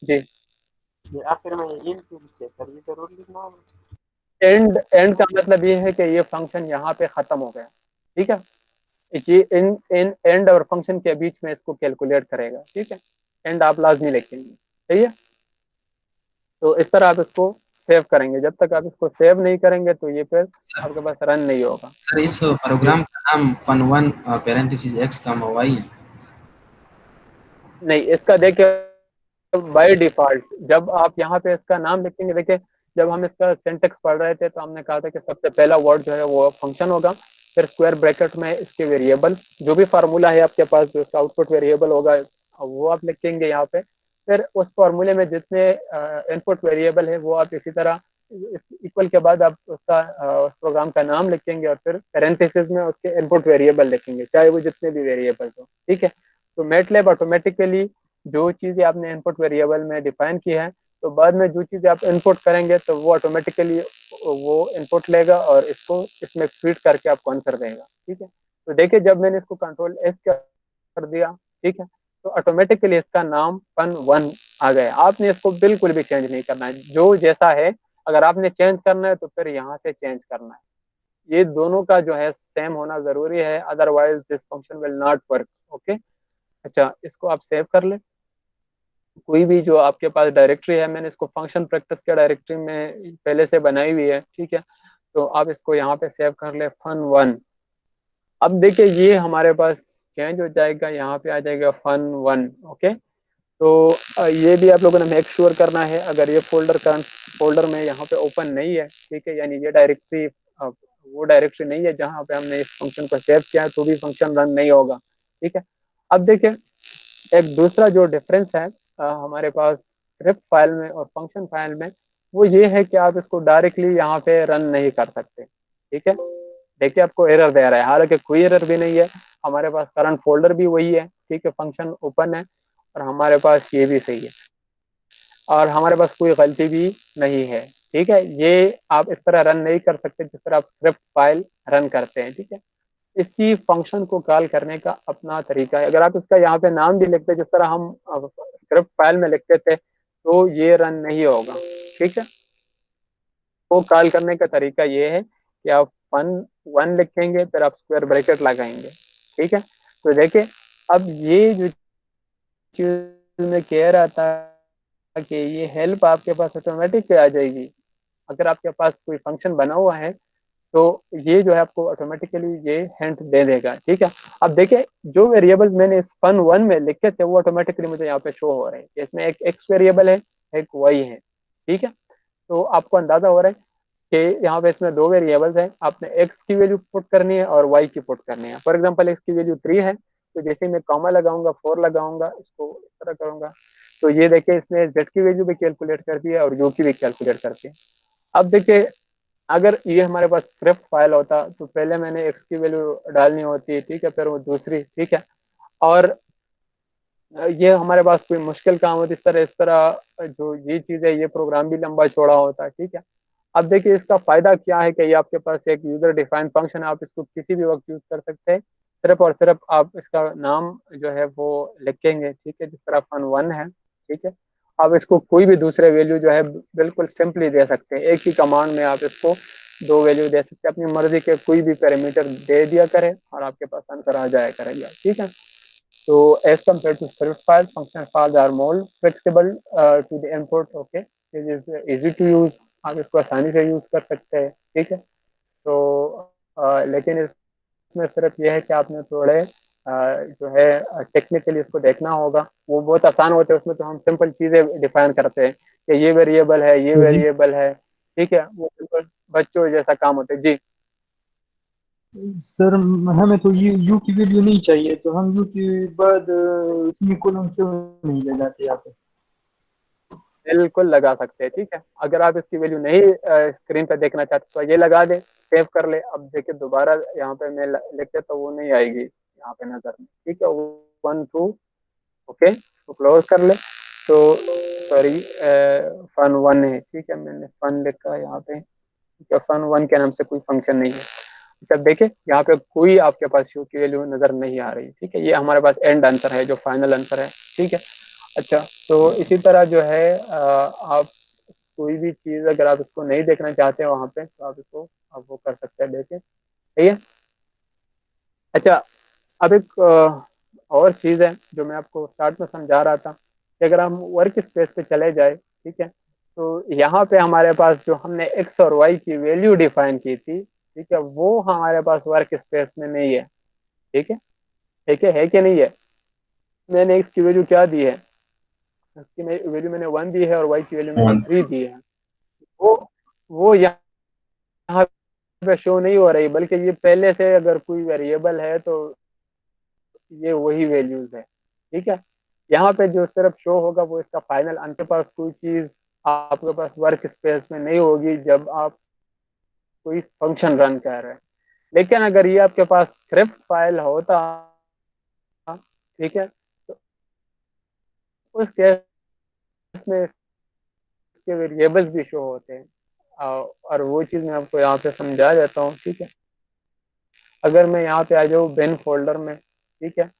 जी, ये आखिर में इन के सर ये जरूर लिखना होगा। एंड एंड का मतलब ये है कि ये फंक्शन यहाँ पे खत्म हो गया, ठीक है। ये इन इन एंड और फंक्शन के बीच में इसको कैलकुलेट करेगा, ठीक है। एंड आप लाजमी लिखेंगे, सही है। तो इस तरह आप इसको सेव करेंगे। जब तक आप इसको सेव नहीं करेंगे तो ये फिर आपके पास रन नहीं होगा। सर इस जी, प्रोग्राम का नाम fun one parenthesis x comma y. नहीं, इसका देखिए बाय डिफॉल्ट जब आप यहाँ पे इसका नाम लिखेंगे, देखिए जब हम इसका सिंटेक्स पढ़ रहे थे तो हमने कहा था कि सबसे पहला वर्ड जो है वो फंक्शन होगा, फिर स्क्वायर ब्रैकेट में इसके वेरिएबल, जो भी फार्मूला है आपके पास जो इसका आउटपुट वेरिएबल होगा वो आप लिखेंगे यहाँ पे। फिर उस फार्मूले में जितने इनपुट वेरिएबल है वो आप इसी तरह इक्वल के बाद आप उसका उस प्रोग्राम का नाम लिखेंगे और फिर पैरेंथेसिस में उसके इनपुट वेरिएबल लिखेंगे, चाहे वो जितने भी वेरिएबल हो। ठीक है, तो मैटलैब ऑटोमेटिकली जो चीज़ें आपने इनपुट वेरिएबल में डिफाइन की है, तो बाद में जो चीज़ें आप इनपुट करेंगे तो वो ऑटोमेटिकली वो इनपुट लेगा और इसको इसमें फीड करके आपको आंसर देगा। ठीक है, तो देखिए जब मैंने इसको कंट्रोल एस कर दिया, ठीक है, तो ऑटोमेटिकली इसका नाम fun1 आ गया। आपने इसको बिल्कुल भी चेंज नहीं करना है, जो जैसा है अगर आपने चेंज करना है तो फिर यहाँ से चेंज करना है। ये दोनों का जो है सेम होना जरूरी है, otherwise this function will not work. Okay, अच्छा इसको आप सेव कर ले। कोई भी जो आपके पास डायरेक्टरी है, मैंने इसको फंक्शन प्रैक्टिस के डायरेक्टरी में पहले से बनाई हुई है। ठीक है, तो आप इसको यहाँ पे सेव कर ले fun1। अब देखिए ये हमारे पास चेंज हो जाएगा, यहाँ पे आ जाएगा fun1। ओके, तो ये भी आप लोगों ने मेक श्योर करना है, अगर ये फोल्डर में यहाँ पे ओपन नहीं है, ठीक है, यानी ये डायरेक्टरी वो डायरेक्टरी नहीं है जहाँ पे हमने इस फंक्शन को सेव किया है, तो भी फंक्शन रन नहीं होगा। ठीक है, अब देखिए एक दूसरा जो डिफरेंस है हमारे पास स्क्रिप्ट फाइल में और फंक्शन फाइल में, वो ये है कि आप इसको डायरेक्टली यहाँ पे रन नहीं कर सकते। ठीक है, देखिए आपको एरर दे रहा है, हालांकि कोई एरर भी नहीं है, हमारे पास करंट फोल्डर भी वही है। ठीक है, फंक्शन ओपन है और हमारे पास ये भी सही है और हमारे पास कोई गलती भी नहीं है। ठीक है, ये आप इस तरह रन नहीं कर सकते जिस तरह आप स्क्रिप्ट फाइल रन करते हैं। ठीक है, इसी फंक्शन को कॉल करने का अपना तरीका है। अगर आप इसका यहाँ पे नाम भी लिखते जिस तरह हम स्क्रिप्ट फाइल में लिखते थे, तो ये रन नहीं होगा। ठीक है, वो कॉल करने का तरीका ये है कि आप fun1 लिखेंगे, फिर आप स्क्वायर ब्रैकेट लगाएंगे। ठीक है, तो देखिए अब ये जो चीज मैं कह रहा था कि ये हेल्प आपके पास ऑटोमेटिक आ जाएगी। अगर आपके पास कोई फंक्शन बना हुआ है तो ये जो है आपको ऑटोमेटिकली ये हिंट दे देगा। ठीक है, अब देखिए जो वेरिएबल्स मैंने इस fun1 में लिखे थे वो ऑटोमेटिकली मुझे यहाँ पे शो हो रहे हैं। इसमें एक एक्स वेरिएबल है, एक वाई है। ठीक है, तो आपको अंदाजा हो रहा है कि यहाँ पे इसमें दो वेरिएबल्स हैं, आपने एक्स की वैल्यू पुट करनी है और वाई की पुट करनी है। फॉर एग्जांपल एक्स की वैल्यू 3 है, तो जैसे मैं कॉमा लगाऊंगा 4 लगाऊंगा, इसको इस तरह करूंगा, तो ये देखिए इसने जेड की वैल्यू भी कैलकुलेट कर दी है और यू की भी कैलकुलेट कर दी है। अब देखिए अगर ये हमारे पास स्क्रिप्ट फाइल होता तो पहले मैंने एक्स की वैल्यू डालनी होती, ठीक है, फिर वो दूसरी। ठीक है, और ये हमारे पास कोई मुश्किल काम होती, इस तरह जो ये चीज़ है ये प्रोग्राम भी लंबा चौड़ा होता है। ठीक है, अब देखिए इसका फायदा क्या है कि ये आपके पास एक यूजर डिफाइंड फंक्शन है, आप इसको किसी भी वक्त यूज कर सकते हैं। सिर्फ और सिर्फ आप इसका नाम जो है वो लिखेंगे। ठीक है, जिस तरह fun1 है। ठीक है, आप इसको कोई भी दूसरे वैल्यू जो है बिल्कुल सिंपली दे सकते हैं, एक ही कमांड में आप इसको दो वैल्यू दे सकते हैं, अपनी मर्जी के कोई भी पैरामीटर दे दिया करें और आपके पास आंसर आ जाया करेगा। ठीक है, तो as compare to script file, function files are more flexible to the input. Okay, it is easy to use, आप इसको आसानी से यूज कर सकते हैं। ठीक है, तो लेकिन इसमें सिर्फ यह है कि आपने थोड़े जो है टेक्निकली इसको देखना होगा। वो बहुत आसान होते हैं, उसमें तो हम सिंपल चीज़ें डिफाइन करते हैं कि ये वेरिएबल है, ये तो जी वेरिएबल है। ठीक है, वो बिल्कुल बच्चों जैसा काम होता है। जी सर, हमें तो यू की वैल्यू नहीं चाहिए, तो हम यू के बाद उसमें कॉलम क्यों नहीं लगाते यहाँ पे? बिल्कुल लगा सकते हैं। ठीक है, अगर आप इसकी वैल्यू नहीं स्क्रीन पे देखना चाहते तो ये लगा दे, सेव कर ले। अब देखिए दोबारा यहाँ पे मैं लिखते तो वो नहीं आएगी यहाँ पे नजर में। ठीक है, 1 2, ओके, तो क्लोज कर ले। तो सॉरी, fun1 है। ठीक है, मैंने फन लिखा यहाँ पे। ठीक है, fun1 के नाम से कोई फंक्शन नहीं है। जब देखिए यहाँ पे कोई आपके पास यू की वैल्यू नजर नहीं आ रही। ठीक है, ये हमारे पास एंड आंसर है, जो फाइनल आंसर है। ठीक है, अच्छा, तो इसी तरह जो है आप कोई भी चीज़ अगर आप इसको नहीं देखना चाहते हैं वहाँ पे, तो आप इसको आप वो कर सकते हैं, देखें। ठीक है, अच्छा, अब एक और चीज़ है जो मैं आपको स्टार्ट में समझा रहा था कि अगर हम वर्क स्पेस पे चले जाए, ठीक है, तो यहाँ पे हमारे पास जो हमने एक्स और वाई की वैल्यू डिफाइन की थी, ठीक है, वो हमारे पास वर्क स्पेस में नहीं है। ठीक है, ठीक है कि नहीं है? मैंने एक्स की वैल्यू क्या दी है, एक्स की वैल्यू मैंने 1 दी है और वाई की वैल्यू मैंने वन 3 दी है। वो यहाँ पे शो नहीं हो रही, बल्कि ये पहले से अगर कोई वेरिएबल है तो ये वही वैल्यूज है। ठीक है, यहाँ पे जो सिर्फ शो होगा वो इसका फाइनल, आपके पास कोई चीज आपके पास वर्क स्पेस में नहीं होगी जब आप कोई फंक्शन रन कर रहे हैं। लेकिन अगर ये आपके पास स्क्रिप्ट फाइल होता, ठीक है, तो उस केस में इसके वेरिएबल्स भी शो होते हैं। और वो चीज मैं आपको यहाँ पे समझा देता हूँ। ठीक है, अगर मैं यहाँ पे आ जाऊँ बिन फोल्डर में, ठीक है,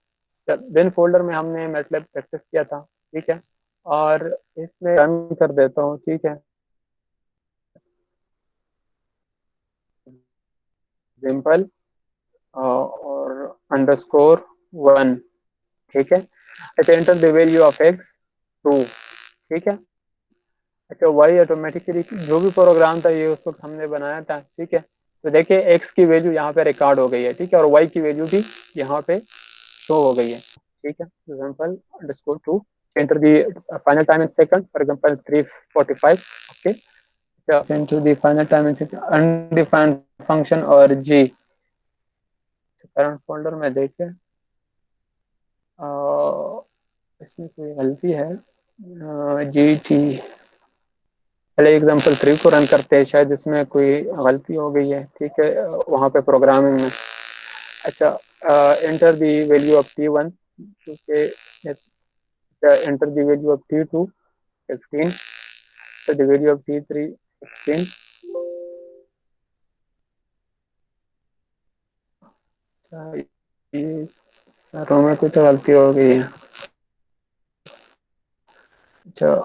बिन फोल्डर में हमने मैटलैब प्रैक्टिस किया था। ठीक है, और इसमें रन कर देता हूँ। ठीक है, सिंपल और अंडरस्कोर 1। ठीक है, अच्छा, enter the value of x 2। ठीक है, अच्छा, वाई ऑटोमेटिकली जो भी प्रोग्राम था ये उस वक्त हमने बनाया था। ठीक है, तो देखिए एक्स की वैल्यू यहाँ पे रिकॉर्ड हो गई है। ठीक है, और वाई की वैल्यू भी यहाँ पे शो हो गई है। ठीक है, example underscore 2, enter the final time in second, for example 3:45। Okay, अच्छा, enter the final time in second, undefined function और जी। करंट फोल्डर में देखें, इसमें कोई गलती है, जी टी। पहले एग्जांपल 3 को रन करते हैं, शायद इसमें कोई गलती हो गई है। ठीक है, वहाँ पे प्रोग्रामिंग में। अच्छा, enter the value of T1, क्योंकि enter the value of T2 15, the value of T3 16। ये सरों में कुछ गलती हो गई है। अच्छा,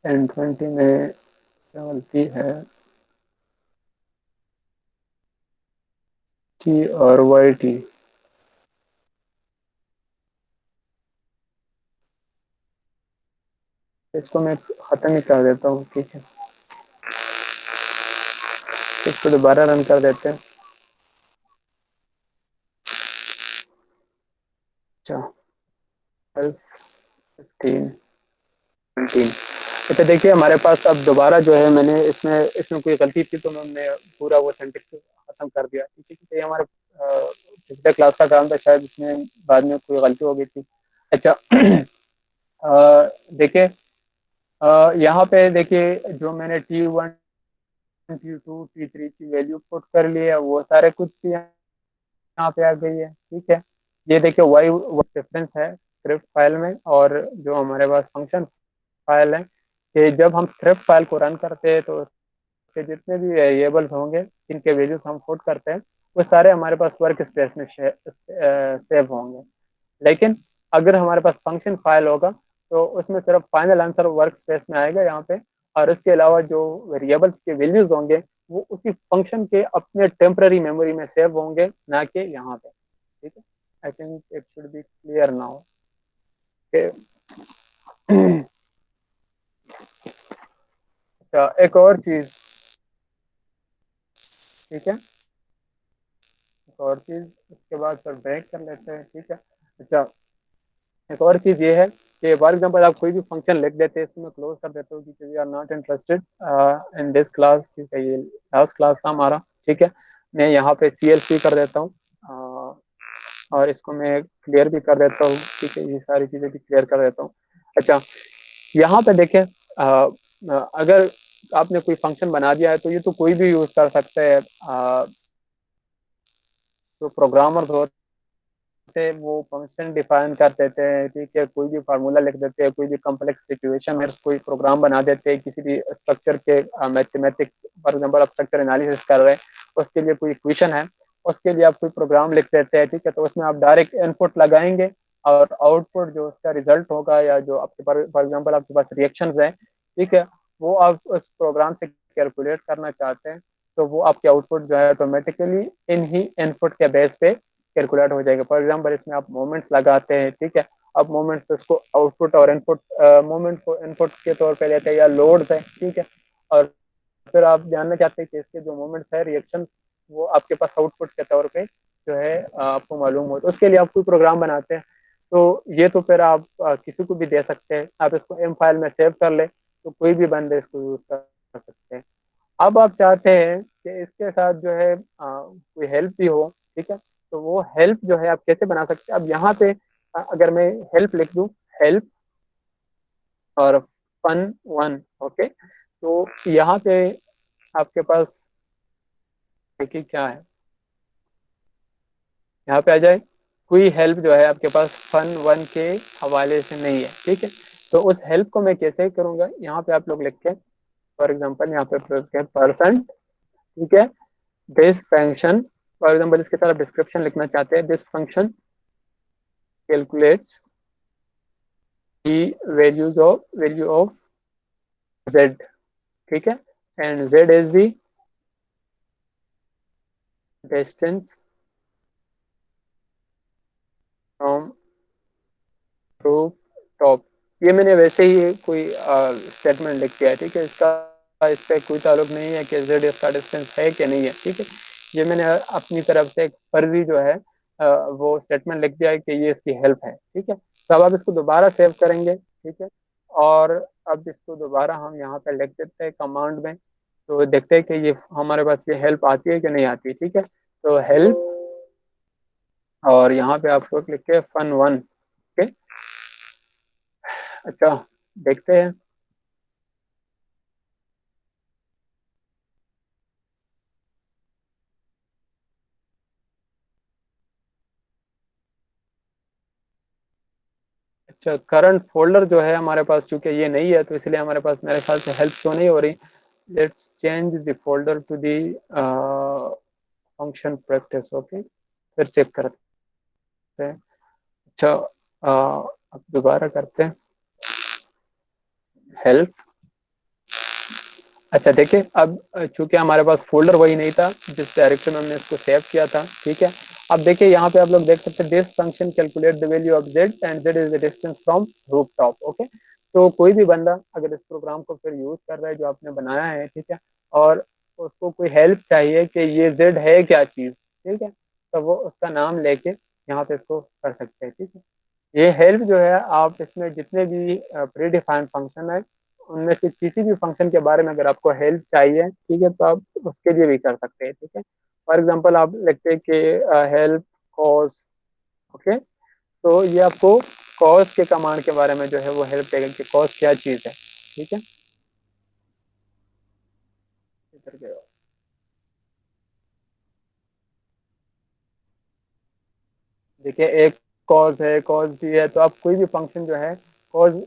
N20 में क्या गलती है, टी और वाई टी। इसको मैं खत्म ही कर देता हूँ। ठीक है, इसको दोबारा रन कर देते हैं। अच्छा, 12 15 17। अच्छा, देखिए हमारे पास अब दोबारा जो है, मैंने इसमें इसमें कोई गलती थी तो मैंने पूरा वो सेंटेंस खत्म कर दिया। ठीक है, क्योंकि ये हमारे पिछले क्लास का काम था, शायद इसमें बाद में कोई गलती हो गई थी। अच्छा, देखिए, यहाँ पे देखिए जो मैंने T1 T2 T3 की वैल्यू पुट कर ली है, वो सारे कुछ यहाँ पे आ गई है। ठीक है, ये देखिए वाई डिफरेंस है स्क्रिप्ट फाइल में और जो हमारे पास फंक्शन फाइल है, कि जब हम स्क्रिप्ट फाइल को रन करते हैं तो उसके जितने भी वेरिएबल्स होंगे जिनके वैल्यूज हम पुट करते हैं, वो सारे हमारे पास वर्क स्पेस में सेव होंगे। लेकिन अगर हमारे पास फंक्शन फाइल होगा तो उसमें सिर्फ फाइनल आंसर वर्क स्पेस में आएगा यहाँ पे, और इसके अलावा जो वेरिएबल्स के वैल्यूज होंगे वो उसी फंक्शन के अपने टेम्पररी मेमोरी में सेव होंगे, ना कि यहाँ पे। ठीक है, I think it should be clear now. अच्छा, एक और चीज। ठीक है, एक और चीज, उसके बाद फिर ब्रेक कर लेते हैं। ठीक है, अच्छा, एक और चीज ये है कि फॉर एग्जांपल आप कोई भी फंक्शन लिख देते हैं, इसको मैं क्लोज कर देता हूँ क्योंकि we are not interested in this class, क्योंकि ये लास्ट क्लास था हमारा। ठीक है, मैं यहाँ पे CLC कर देता हूँ, और इसको मैं क्लियर भी कर देता हूँ। ठीक है, ये सारी चीज़ें भी क्लियर कर देता हूँ। अच्छा, यहाँ पे देखें, अगर आपने कोई फंक्शन बना दिया है तो ये तो कोई भी यूज़ कर सकते हैं। जो प्रोग्रामर्स होते से वो फंक्शन डिफाइन कर देते हैं। ठीक है, कोई भी फार्मूला लिख देते हैं, कोई भी कॉम्प्लेक्स सिचुएशन में कोई प्रोग्राम बना देते हैं, किसी भी स्ट्रक्चर के मैथमेटिक्स, फॉर एग्जांपल आप स्ट्रक्चर एनालिसिस कर रहे हैं, उसके लिए कोई इक्वेशन है, उसके लिए आप कोई प्रोग्राम लिख देते हैं। ठीक है, तो उसमें आप डायरेक्ट इनपुट लगाएंगे और आउटपुट जो उसका रिजल्ट होगा, या जो आपके पास फॉर एग्जाम्पल आपके पास रिएक्शन है, ठीक है, वो आप उस प्रोग्राम से कैलकुलेट करना चाहते हैं, तो वो आपके आउटपुट जो है ऑटोमेटिकली इन ही इनपुट के बेस पे कैलकुलेट हो जाएगा। फॉर एग्जाम्पल इसमें आप मोमेंट्स लगाते हैं। ठीक है, अब मोमेंट्स उसको आउटपुट और इनपुट, मोमेंट को इनपुट के तौर पे लेते हैं या लोड्स है। ठीक है, और फिर आप जानना चाहते हैं कि इसके जो मोमेंट्स है, रिएक्शन, वो आपके पास आउटपुट के तौर पे जो है आपको मालूम हो, तो उसके लिए आप कोई प्रोग्राम बनाते हैं। तो ये तो फिर आप किसी को भी दे सकते हैं, आप इसको एम फाइल में सेव कर ले तो कोई भी बंदे इसको यूज कर सकते हैं। अब आप चाहते हैं कि इसके साथ जो है कोई हेल्प भी हो, ठीक है, तो वो हेल्प जो है आप कैसे बना सकते हैं। अब यहाँ पे अगर मैं हेल्प लिख दूं, हेल्प और fun1, ओके, तो यहाँ पे आपके पास देखिए क्या है, यहाँ पे आ जाए, कोई हेल्प जो है आपके पास fun1 के हवाले से नहीं है, ठीक है। तो उस हेल्प को मैं कैसे करूंगा, यहाँ पे आप लोग लिख के फॉर एग्जाम्पल यहाँ पे परसेंट, ठीक है, दिस फंक्शन, फॉर एग्जाम्पल इसके साथ डिस्क्रिप्शन लिखना चाहते हैं, this function calculates the value of z, ठीक है, and z is the distance from roof top. ये मैंने वैसे ही कोई स्टेटमेंट लिख दिया है, ठीक है, इसका इस पर कोई ताल्लुक नहीं है कि z इसका डिस्टेंस है कि नहीं है, ठीक है। ये मैंने अपनी तरफ से एक फर्जी जो है वो स्टेटमेंट लिख दिया है कि ये इसकी हेल्प है, ठीक है। तो अब आप इसको दोबारा सेव करेंगे, ठीक है, और अब इसको दोबारा हम यहाँ पे लिख देते हैं कमांड में, तो देखते हैं कि ये हमारे पास ये हेल्प आती है कि नहीं आती, ठीक है। तो हेल्प, और यहाँ पे आपको लिख के fun1, ओके। अच्छा, देखते हैं। अच्छा, करंट फोल्डर जो है हमारे पास, चूंकि ये नहीं है तो इसलिए हमारे पास मेरे ख्याल से हेल्प शो नहीं हो रही। Let's change the folder to the function practice, okay, फिर चेक करते हैं। अच्छा, अब दोबारा करते हैं हेल्प। अच्छा देखिए, अब चूंकि हमारे पास फोल्डर वही नहीं था जिस डायरेक्टरी में हमने इसको सेव किया था, ठीक है। अब देखिए यहाँ पे आप लोग देख सकते हैं, this function calculate the value of z and z is the distance from roof top, okay. तो कोई भी बंदा अगर इस प्रोग्राम को फिर यूज कर रहा है जो आपने बनाया है, ठीक है, और उसको कोई हेल्प चाहिए कि ये z है क्या चीज, ठीक है, तो वो उसका नाम लेके यहाँ पे इसको कर सकते हैं, ठीक है। ये हेल्प जो है, आप इसमें जितने भी प्री डिफाइंड फंक्शन है उनमें से किसी भी फंक्शन के बारे में अगर आपको हेल्प चाहिए, ठीक है, तो आप उसके लिए भी कर सकते हैं, ठीक है। फॉर एग्जांपल आप लिखते हैं कि हेल्प कॉज, ओके, तो ये आपको कॉज के कमांड के बारे में जो है वो हेल्प देगा कि कॉज क्या चीज़ है, ठीक है। इधर गए। देखिए एक कॉज है, कॉज भी है, तो आप कोई भी फंक्शन जो है, cause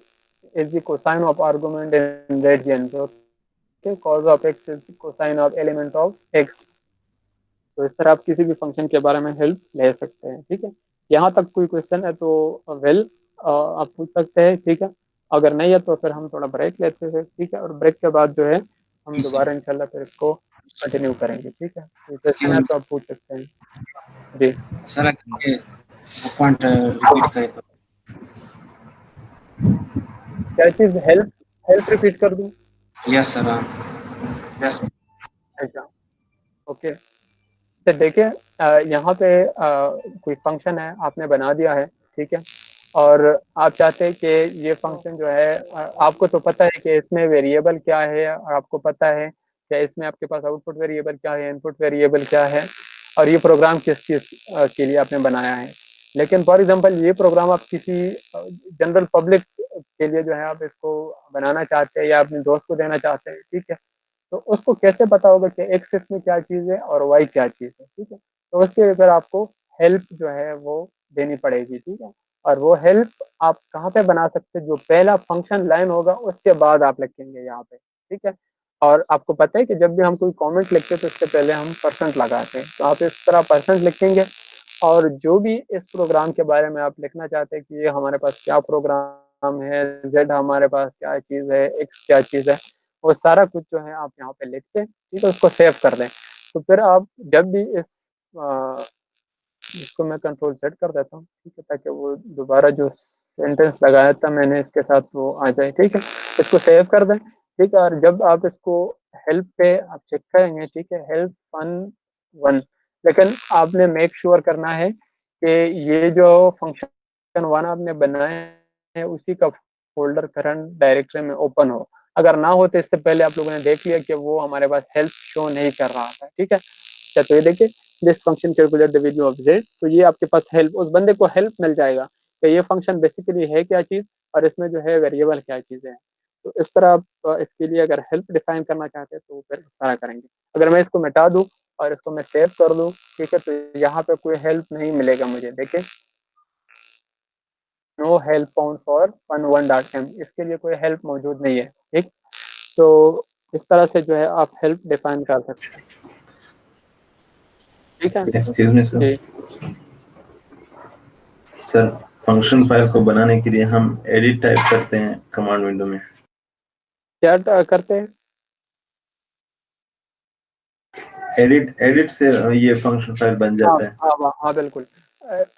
is the cosine of argument in radian, okay, cos of x is cosine of element of x। तो इस तरह आप किसी भी फंक्शन के बारे में हेल्प ले सकते हैं, ठीक है। यहाँ तक कोई क्वेश्चन है तो वेल आप पूछ सकते हैं, ठीक है। अगर नहीं है तो फिर हम थोड़ा ब्रेक लेते हैं, ठीक है, और ब्रेक के बाद जो है हम जी सर, दोबारा इंशाल्लाह फिर इसको कंटिन्यू करेंगे, ठीक है। कोई इसके क्वेश्चन है बाद तो आप पूछ सकते हैं जी। सर अगर ये पॉइंट रिपीट करें तो क्या चीज़, हेल्प, हेल्प रिपीट कर दूँ? यस सर, हाँ। यस। अच्छा, ओके। तो देखिए यहाँ पे कोई फंक्शन है आपने बना दिया है, ठीक है, और आप चाहते हैं कि ये फंक्शन जो है आपको तो पता है कि इसमें वेरिएबल क्या है, और आपको पता है कि इसमें आपके पास आउटपुट वेरिएबल क्या है, इनपुट वेरिएबल क्या है, और ये प्रोग्राम किस चीज़ के लिए आपने बनाया है। लेकिन फॉर एग्जांपल ये प्रोग्राम आप किसी जनरल पब्लिक के लिए जो है आप इसको बनाना चाहते हैं या अपने दोस्त को देना चाहते हैं, ठीक है, तो उसको कैसे पता होगा कि एक्स इसमें क्या चीज़ है और वाई क्या चीज़ है, ठीक है। तो उसके लिए फिर आपको हेल्प जो है वो देनी पड़ेगी, ठीक है। और वो हेल्प आप कहाँ पे बना सकते हैं, जो पहला फंक्शन लाइन होगा उसके बाद आप लिखेंगे यहाँ पे, ठीक है। और आपको पता है कि जब भी हम कोई कमेंट लिखते हैं तो उससे पहले हम परसेंट लगाते हैं, तो आप इस तरह परसेंट लिखेंगे, और जो भी इस प्रोग्राम के बारे में आप लिखना चाहते हैं कि ये हमारे पास क्या प्रोग्राम है, जेड हमारे पास क्या चीज़ है, एक्स क्या चीज़ है, वो सारा कुछ जो है आप यहाँ पे लिखते हैं, ठीक है, उसको सेव कर दें। तो फिर आप जब भी इसको मैं कंट्रोल सेट कर देता हूँ, ठीक है, ताकि वो दोबारा जो सेंटेंस लगाया था मैंने इसके साथ वो आ जाए, ठीक है। इसको सेव कर दें, ठीक है, और जब आप इसको हेल्प पे आप चेक करेंगे, ठीक है, हेल्प fun1, लेकिन आपने मेक श्योर करना है कि ये जो फंक्शन फंक्शन 1 आपने बनाए हैं उसी का फोल्डर करंट डायरेक्टरी में ओपन हो। अगर ना हो तो इससे पहले आप लोगों ने देख लिया कि वो हमारे पास हेल्प शो नहीं कर रहा था, ठीक है। अच्छा, तो ये देखिए this function calculate the value of Z, तो ये आपके पास हेल्प, उस बंदे को हेल्प मिल जाएगा कि ये फंक्शन बेसिकली है क्या चीज़ और इसमें जो है वेरिएबल क्या चीज़ें हैं। तो इस तरह आप इसके लिए अगर हेल्प डिफाइन करना चाहते हैं तो फिर इस तरह करेंगे। अगर मैं इसको मिटा दूँ और इसको मैं सेव कर दूँ, ठीक है, तो यहाँ पे कोई हेल्प नहीं मिलेगा मुझे। देखिए no help found for fun1.m, इसके लिए कोई हेल्प मौजूद नहीं है, ठीक। तो इस तरह से जो है आप हेल्प डिफाइन कर सकते हैं, ठीक है एक्सक्यूज मी सर। जी। सर फंक्शन फाइल को बनाने के लिए हम एडिट टाइप करते हैं कमांड विंडो में। क्या करते हैं? एडिट से ये फंक्शन फाइल बन हाँ जाता है। हाँ हाँ बिल्कुल।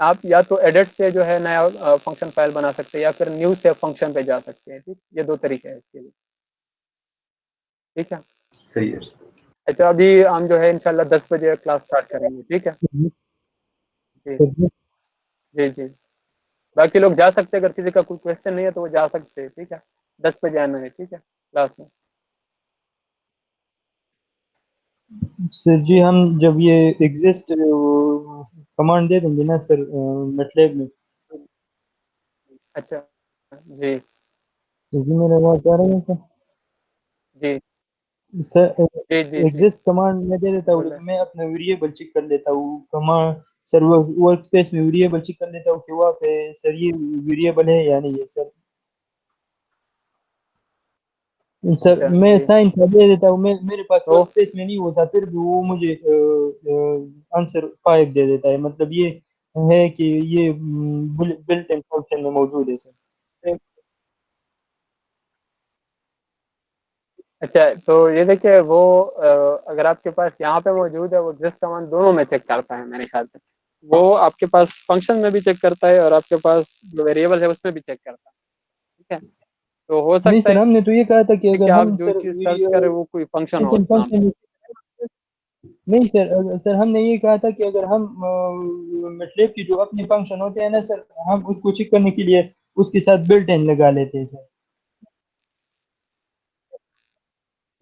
आप या तो एडिट से जो है नया फंक्शन फाइल बना सकते हैं या फिर न्यू से फंक्शन पे जा सकते हैं, ठीक। ये दो तरीके हैं इसके लिए, ठीक है। सही है। अच्छा, अभी हम जो है इंशाल्लाह 10 बजे क्लास स्टार्ट करेंगे, ठीक है जी जी जी। बाकी लोग जा सकते हैं, अगर किसी का कोई क्वेश्चन नहीं है तो वो जा सकते हैं, ठीक है। 10 बजे आना है, ठीक है, क्लास में। सर जी हम जब ये एग्जिस्ट कमांड दे देंगे ना सर मैटलैब में, अच्छा जी तो जी मेरे बात आ रही है जी सर। जी जी जी एग्जिस्ट कमांड में दे देता हूँ, बोले। लेकिन मैं अपना वेरिएबल चेक कर लेता हूँ कमांड सर, वो वर्क स्पेस में वेरिएबल चेक कर लेता हूँ कि वहाँ पे सर ये वेरिएबल है या नहीं है सर। सर अच्छा मैं जी, साइन का दे देता हूँ, मैं मेरे पास तो वर्क स्पेस में नहीं होता, फिर भी वो मुझे आंसर 5 दे देता है, मतलब ये है कि ये बिल्ट इन फंक्शन में मौजूद है सर। अच्छा तो ये देखिए वो अगर आपके पास यहाँ पे मौजूद है, वो जस्ट कमांड दोनों में चेक करता है मेरे ख्याल से। वो आपके पास फंक्शन में भी चेक करता है और आपके पास जो वेरिएबल है उसमें भी चेक करता है, ठीक है। तो हो नहीं सकता सर, है हमने तो ये कहा था कि कि अगर आप हम जो सर चीज़ सर्च करें वो कोई फंक्शन हो बिल्ट इन उस नाम से। फंक्शन, नहीं सर, सर हमने ये कहा था कि अगर हम मतलब कि जो अपने फंक्शन होते हैं ना सर, हम उसको चेक करने के लिए उसके साथ बिल्ट इन लगा लेते हैं सर।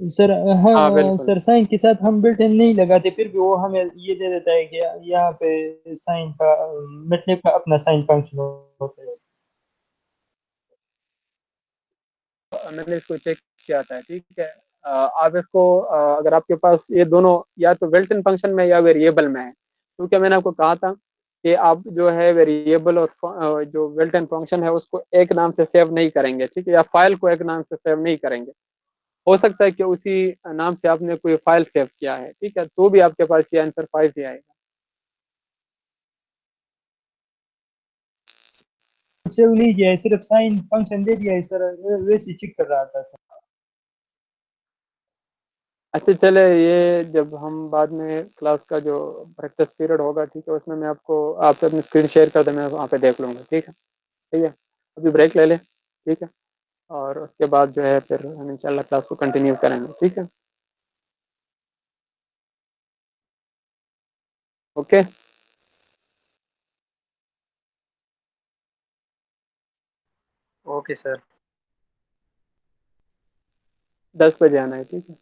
सर हाँ हम बिल्कुल। सर साइन के साथ हम बिल्ट इन नहीं लगाते, फिर भी वो हमें ये दे देता है कि यहाँ पे साइन का मतलब का अपना साइन फंक्शन होता है। मैंने इसको चेक किया था, ठीक है। आप इसको अगर आपके पास ये दोनों या तो बिल्ट इन फंक्शन में या वेरिएबल में है, क्योंकि मैंने आपको कहा था कि आप जो है वेरिएबल और जो बिल्ट इन फंक्शन है उसको एक नाम से सेव नहीं करेंगे, ठीक है, या फाइल को एक नाम से सेव नहीं करेंगे। हो सकता है कि उसी नाम से आपने कोई फाइल सेव किया है, ठीक है, तो भी आपके पास ये आंसर 5 ही आएगा। सेव नहीं किया है, सिर्फ साइन फंक्शन दे दिया है सर, वैसे ही चेक कर रहा था सर। अच्छा चले, ये जब हम बाद में क्लास का जो प्रैक्टिस पीरियड होगा, ठीक है, उसमें मैं आपको आपसे अपनी स्क्रीन शेयर कर दे, मैं वहाँ पे देख लूँगा, ठीक है। ठीक है, अभी ब्रेक ले लें, ठीक है, और उसके बाद जो है फिर हम इंशाल्लाह क्लास को कंटिन्यू करेंगे, ठीक है। Okay, 'okay sir'. 10 बजे आना है, ठीक है।